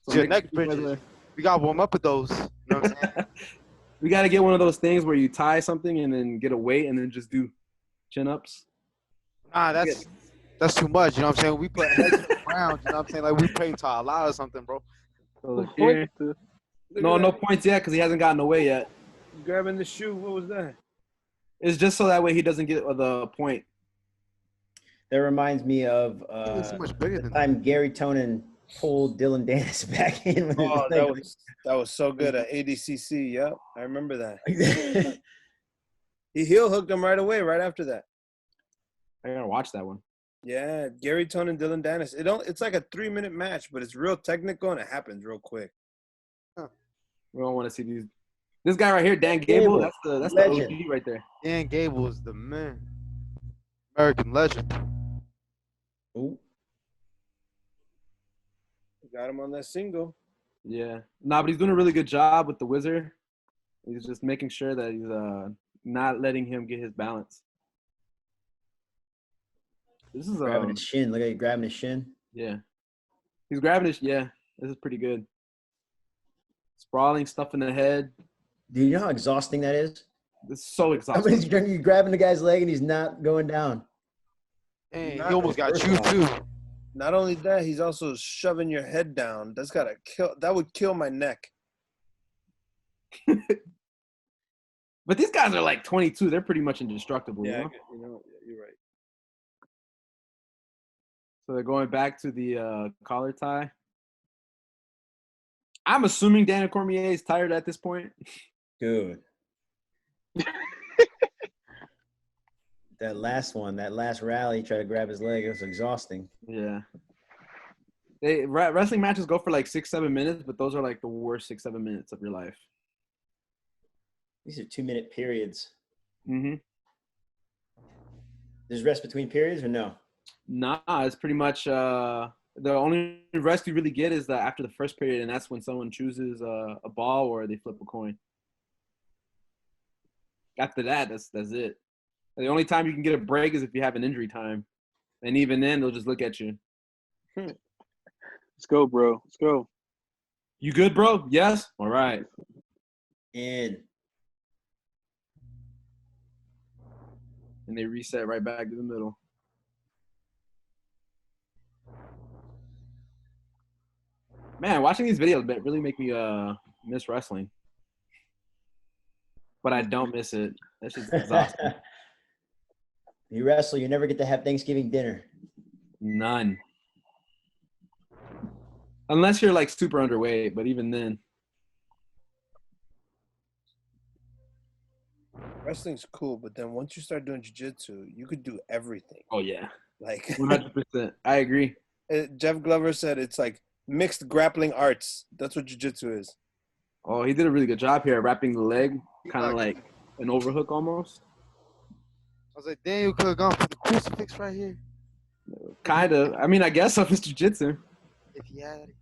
So Your make neck sure you guys bridges. We got to warm up with those. You know what I'm saying? we gotta get one of those things where you tie something and then get a weight and then just do chin ups. Nah, that's too much. You know what I'm saying? We put heads to the ground. You know what I'm saying? Like we pray to Allah or something, bro. So look here. Look No at that. points yet because he hasn't gotten away yet. Grabbing the shoe. What was that? It's just so that way he doesn't get the point. That reminds me of It's so much bigger the than time Gary Tonin pulled Dylan Dennis back in with his Oh, leg. that was so good at ADCC. Yep, I remember that. that. He heel hooked him right away, right after that. I gotta watch that one. Yeah, Gary Tone and Dylan Dennis. It's like a 3-minute match, but it's real technical and it happens real quick. We don't want to see these. This guy right here, Dan Gable, Gable. That's the legend. OG right there. Dan Gable is the man. American legend. Ooh. Got him on that single. Yeah. Nah, but he's doing a really good job with the Wizard. He's just making sure that he's not letting him get his balance. This is Grabbing his shin. Look at you grabbing his shin. yeah. He's grabbing his yeah. This is pretty good. Sprawling stuff in the head. Do you know how exhausting that is? This is so I exhausting. mean, you're grabbing the guy's leg and he's not going down. Hey, he Not almost got first chewed off. too. Not only that, he's also shoving your head down. That would kill my neck. But these guys are like 22. They're pretty much indestructible. Yeah, You know? you're right. So they're going back to the collar tie. I'm assuming Daniel Cormier is tired at this point. Dude. That last rally, try to grab his leg. It was exhausting. Yeah. Wrestling matches go for like 6-7 minutes, but those are like the worst 6-7 minutes of your life. These are 2-minute periods. Mm-hmm. There's rest between periods or no? Nah, it's pretty much the only rest you really get is after the first period, and that's when someone chooses a ball or they flip a coin. After that, that's it. The only time you can get a break is if you have an injury time, and even then they'll just look at you. Let's go, bro. Let's go. You good, bro? Yes. All right. In. And they reset right back to the middle. Man, watching these videos really make me miss wrestling. But I don't miss it. That's just exhausting. You wrestle, you never get to have Thanksgiving dinner. None. Unless you're like super underweight, but even then. Wrestling's cool, but then once you start doing jiu-jitsu, you could do everything. Oh yeah. Like 100%. I agree. Jeff Glover said, it's like mixed grappling arts. That's what jiu-jitsu is. Oh, he did a really good job here wrapping the leg, kind of like an overhook almost. I was like, damn, you could have gone for the crucifix right here. Kind of. I mean, I guess so if it's jiu-jitsu. If you had it.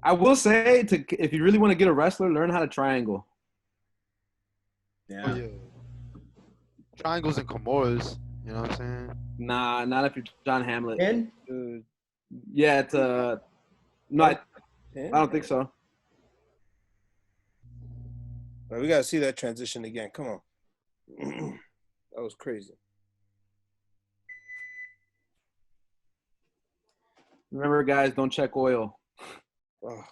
I will say, if you really want to get a wrestler, learn how to triangle. Yeah. Oh, yeah. Triangles and Kimuras. You know what I'm saying? Nah, not if you're John Hamlet. In? Dude. Yeah, it's no, I don't think so. Right, we got to see that transition again. Come on. That was crazy. Remember, guys, don't check oil. Oh,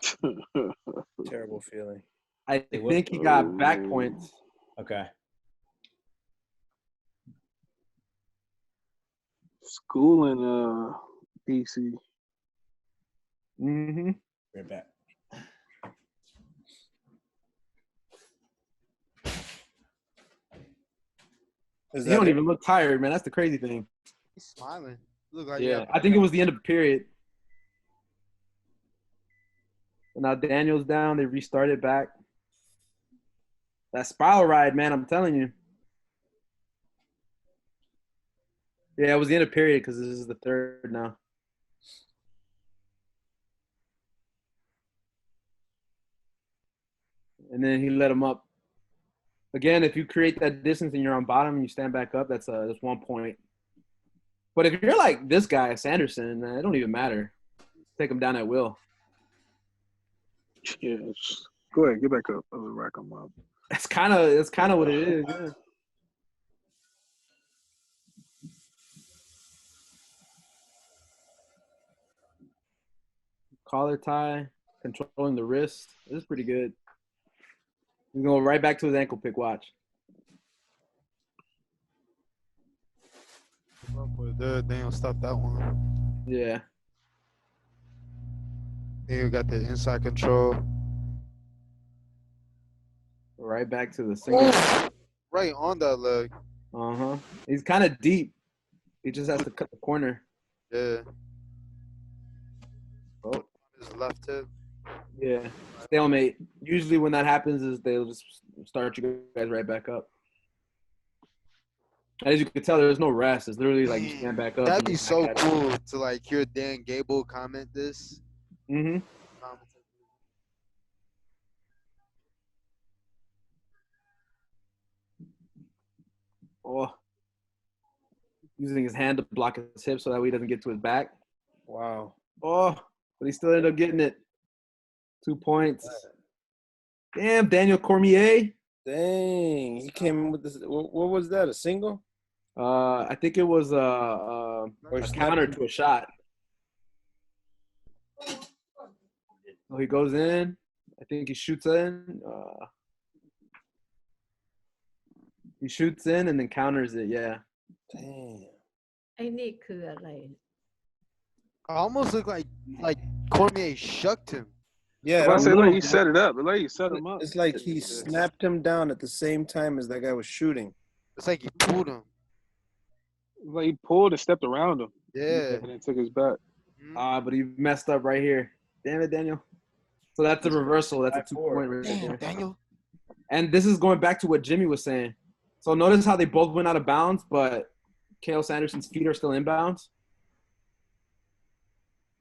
terrible feeling. I think he got back points. Okay. School in DC. Mm-hmm. Right back. Is He that don't it? even look tired, man. That's the crazy thing. He's smiling. Look like Yeah, I think it was the end of the period. But now Daniel's down. They restarted back. That spiral ride, man, I'm telling you. Yeah, it was the end of period because this is the third now. And then he let him up. Again, if you create that distance and you're on bottom and you stand back up, that's 1 point. But if you're like this guy, Sanderson, it don't even matter. Take him down at will. Yeah, go ahead, get back up. I'll rack him up. That's kind of what it is. Yeah. Collar tie, controlling the wrist. This is pretty good. He's going right back to his ankle pick. Watch. Daniel stopped that one. Yeah. Daniel got the inside control. Right back to the single. Right on that leg. Uh-huh. He's kind of deep. He just has to cut the corner. Yeah. Oh. His left hip. Yeah. Stalemate. Usually when that happens is they'll just start you guys right back up. As you can tell, there's no rest. It's literally like you stand back up. That'd be so cool to like hear Dan Gable comment this. Mm-hmm. Oh. Using his hand to block his hip so that way he doesn't get to his back. Wow. Oh, but he still ended up getting it. 2 points. Damn, Daniel Cormier. Dang, he came in with this. What was that? A single? I think it was a counter to a shot. So he goes in. I think he shoots in. He shoots in and then counters it. Yeah. Damn. ไอ้นี่คืออะไร I almost look like Cormier shucked him. Yeah, I say, like, he set it up. Like, he set him up. it's like he snapped him down at the same time as that guy was shooting. It's like he pulled him. Like, he pulled and stepped around him. Yeah. And then took his back. But he messed up right here. Damn it, Daniel. So that's a reversal. That's a 2 point right Damn, there. Daniel. And this is going back to what Jimmy was saying. So notice how they both went out of bounds, but K.O. Sanderson's feet are still inbounds.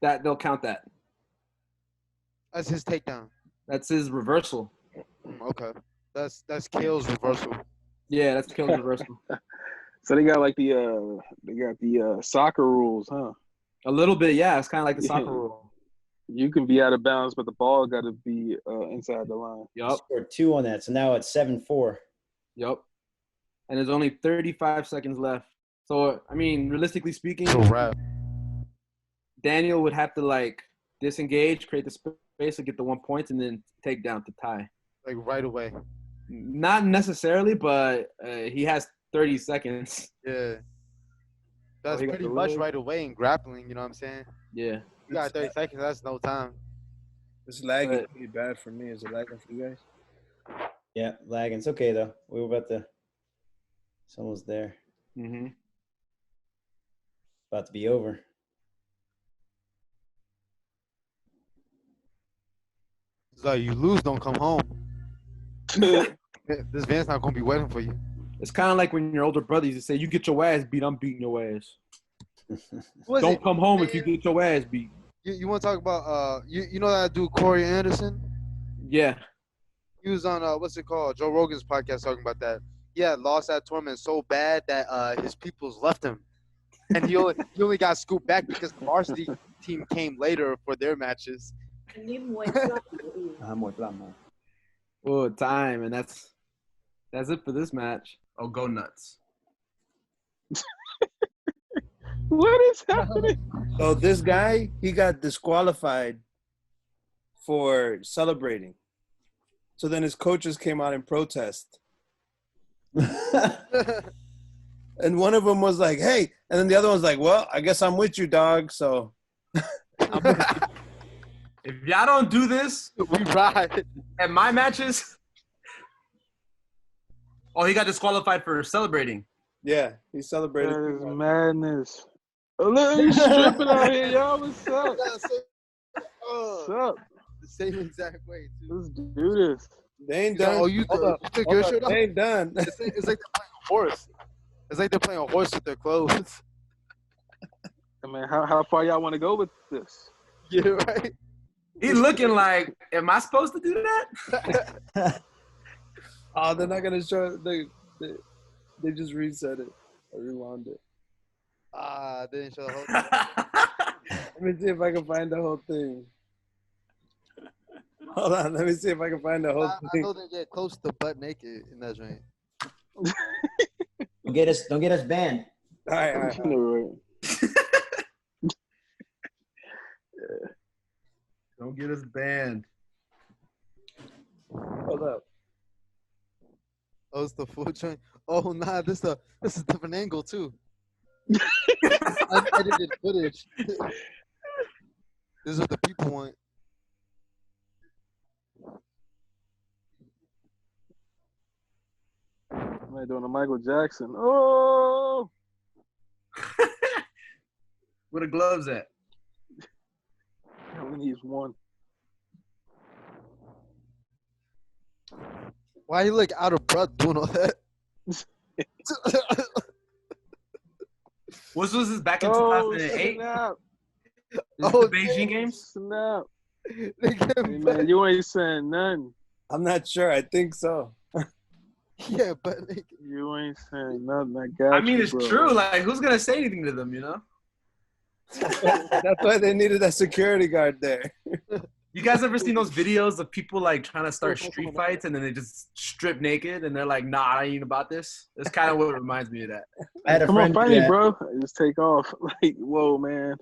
That they'll count that. That's his takedown. That's his reversal. Okay. That's Kale's reversal. Yeah, that's K.O.'s reversal. So they got like the soccer rules, huh? A little bit, yeah. It's kind of like the soccer rule. You can be out of bounds, but the ball got to be inside the line. Yup. Scored 2 on that, so now it's 7-4. Yup. And there's only 35 seconds left. So, I mean, realistically speaking, It's a wrap. Daniel would have to, like, disengage, create the space to get the 1 point, and then take down to tie. Like right away. Not necessarily, but he has 30 seconds. Yeah. That's he got pretty the much rules. right away in grappling, you know what I'm saying? Yeah. You got 30 seconds, that's no time. It's lagging pretty bad for me. Is it lagging for you guys? Yeah, lagging. It's okay, though. We were about to – it's almost there. Mm-hmm. About to be over. It's like you lose, don't come home. This van's not gonna be waiting for you. It's kind of like when your older brother used to say, you get your ass beat, I'm beating your ass. Don't come home if you get your ass beat. You want to talk about you know that dude Corey Anderson? Yeah. He was on what's it called? Joe Rogan's podcast talking about that. He had lost that tournament so bad that his peoples left him, and he only got scooped back because the varsity team came later for their matches. อันนี้มวยปล้ำ มวยปล้ำ Oh, time, and that's it for this match. Oh, go nuts. What is happening? So this guy, he got disqualified for celebrating. So then his coaches came out in protest. And one of them was like, hey. And then the other one's like, well, I guess I'm with you, dog. So If y'all don't do this We ride. at my matches. Oh, he got disqualified for celebrating. yeah, he celebrated. That is madness. Oh, look, he's stripping out here, y'all. What's up? What's up? The same exact way, too. Let's do this. They ain't done. Oh, you took your shirt off? They ain't done. It's like they're playing a horse. It's like they're playing a horse with their clothes. I mean, how far y'all want to go with this? Yeah, right. He looking like, am I supposed to do that? Oh, they're not gonna show. They just reset it or rewound it. Ah, they didn't show the whole. Let me see if I can find the whole thing. Hold on, let me see if I can find the whole I thing. know they get close to butt naked in that joint. Don't get us banned. All right. Don't get us banned. Hold up. Oh, it's the full joint. Oh, nah, this is a different angle too. I edited footage. This is what the people want. Am I doing a Michael Jackson? Oh, Where the gloves at? I only needs one. Why you look out of breath doing all that? Was this back in Oh, 2008? snap. The Beijing Games? Snap. They get Hey, man, you ain't saying nothing. I'm not sure. I think so. yeah, but like, You ain't saying nothing. I got I mean, you, it's bro. true. Like, who's gonna say anything to them? You know? That's why they needed a security guard there. You guys ever seen those videos of people like trying to start street fights and then they just strip naked and they're like, "Nah, I ain't about this." That's kind of what reminds me of that. I had a Come on, friend do fight me, that. bro. Just take off. Like, whoa, man.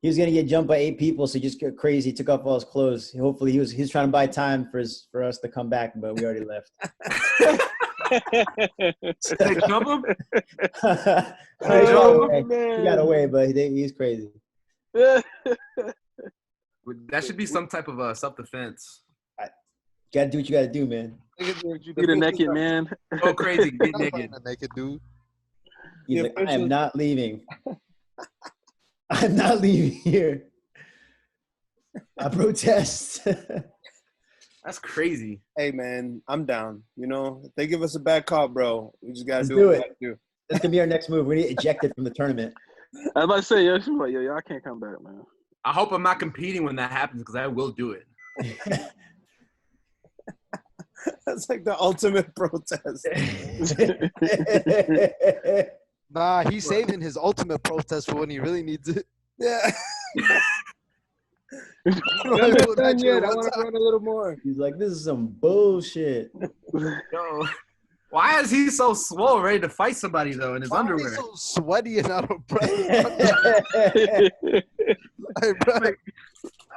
He was gonna get jumped by 8 people, so he just got crazy. He took off all his clothes. Hopefully, he's trying to buy time for us to come back, but we already left. They jump him? He got away, but he's crazy. That should be some type of self-defense. You gotta do what you gotta do, man. Be the naked man. Go crazy, get I'm naked. fighting a naked dude. He's Yeah, like, I am officials- not leaving. I'm not leaving here. I protest. That's crazy. Hey, man, I'm down. You know, if they give us a bad call, bro, we just gotta Let's do do what we it. gotta do. That's gonna be our next move. We're gonna get ejected from the tournament. I was about to say, yo, she was like, yo, I can't come back, man. I hope I'm not competing when that happens because I will do it. That's like the ultimate protest. Nah, he's saving his ultimate protest for when he really needs it. Yeah. You I'm know, not done that yet. I one want to time- run a little more. He's like, this is some bullshit. Yo, why is he so swole, ready to fight somebody though in his Why is he underwear? so sweaty and out of breath? Like, bro, That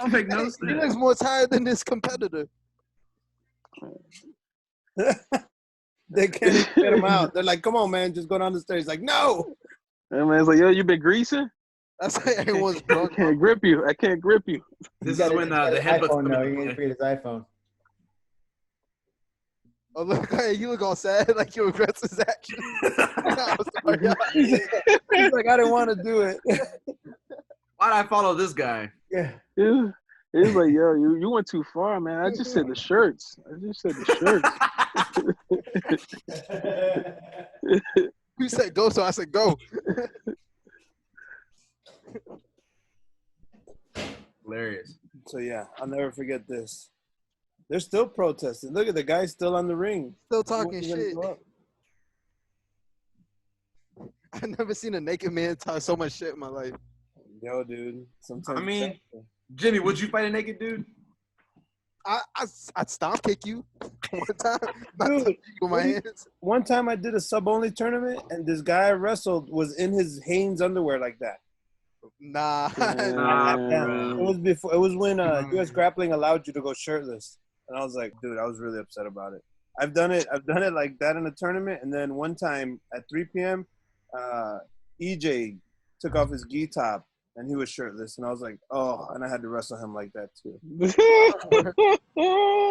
don't make no he sense. looks more tired than his competitor. They can't even get him out. They're like, come on, man, just go down the stairs. He's like, no. And man's like, yo, you been greasing? That's why everyone's I drunk. can't grip you. I can't grip you. This He's is when got the his headbutts iPhone come now. into He ain't play. free his iPhone. Oh, look, hey, you look all sad, like you regrets his action. I'm sorry. He's like, I didn't want to do it. Why'd I follow this guy? Yeah. He's like, yo, you went too far, man. I just said the shirts. You said go, so I said go. Hilarious. So, yeah, I'll never forget this. They're still protesting. Look at the guy still on the ring. Still talking He wasn't gonna shit. go up. I've never seen a naked man talk so much shit in my life. Yo, dude. Sometimes I mean, Jimmy, would you fight a naked dude? I'd stomp kick you one time. Not Dude, touch you with my what do you- hands. one time I did a sub-only tournament, and this guy I wrestled was in his Hanes underwear like that. Nah. It was before. It was when U.S. Grappling allowed you to go shirtless, and I was like, dude, I was really upset about it. I've done it like that in a tournament, and then one time at 3 p.m., EJ took off his gi top, and he was shirtless, and I was like, oh, and I had to wrestle him like that too.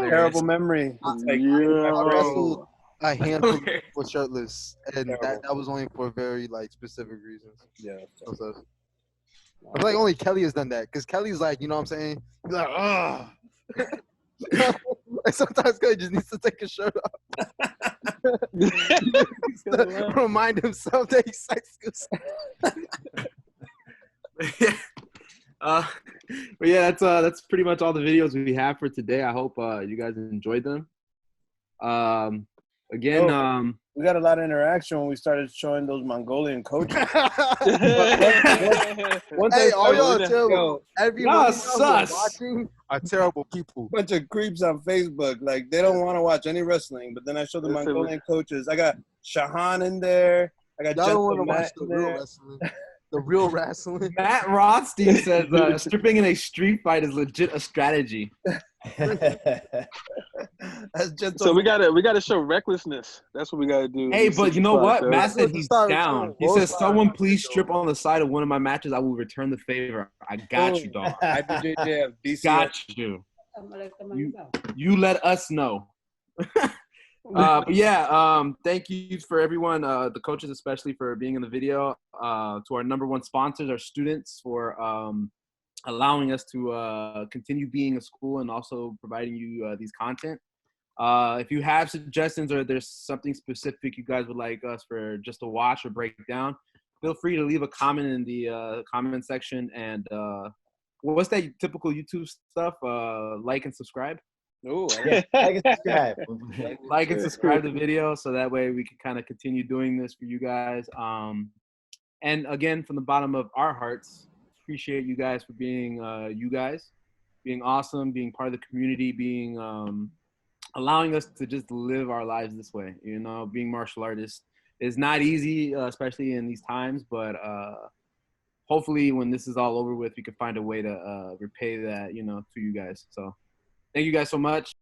Terrible memory. It's like, I wrestled a handful of Okay. people shirtless, and that was only for very like specific reasons. yeah. So, I feel like only Kelly has done that because Kelly's like, you know what I'm saying? He's like, ah. Like sometimes Kelly just needs to take his shirt off. Remind himself that he's sex. Yeah. But yeah, that's pretty much all the videos we have for today. I hope you guys enjoyed them. Again, We got a lot of interaction when we started showing those Mongolian coaches. Once Hey, I all y'all started- terrible. yo, Everyone y'all who's sus. watching are terrible people. bunch of creeps on Facebook. Like, they don't want to watch any wrestling. But then I show the Listen, Mongolian coaches. I got Shahan in there. I got Y'all don't want Gentle to watch Matt the in real there. wrestling. The real wrestling. Matt Rothstein says stripping in a street fight is legit a strategy. That's Gentle So we Matt. gotta show recklessness. That's what we gotta do. Hey, but you know what? Though. Matt said Let's he's start down. with He Will says, Smith. someone please strip on the side of one of my matches. I will return the favor. I got you, dog. IBJJF, DCF. Got you. ทำอะไรกับมันหรือเปล่า You let us know. But yeah, thank you for everyone, the coaches especially, for being in the video. To our number one sponsors, our students, for allowing us to continue being a school and also providing you these content. If you have suggestions or there's something specific you guys would like us for just to watch or break down, feel free to leave a comment in the comment section. And what's that typical YouTube stuff? Like and subscribe. Ooh, Yeah, like and subscribe. Like and subscribe the video so that way we can kind of continue doing this for you guys. And again, from the bottom of our hearts, appreciate you guys for being you guys, being awesome, being part of the community, being allowing us to just live our lives this way. You know, being martial artists is not easy, especially in these times, but hopefully when this is all over with, we can find a way to repay that, you know, to you guys. So thank you guys so much.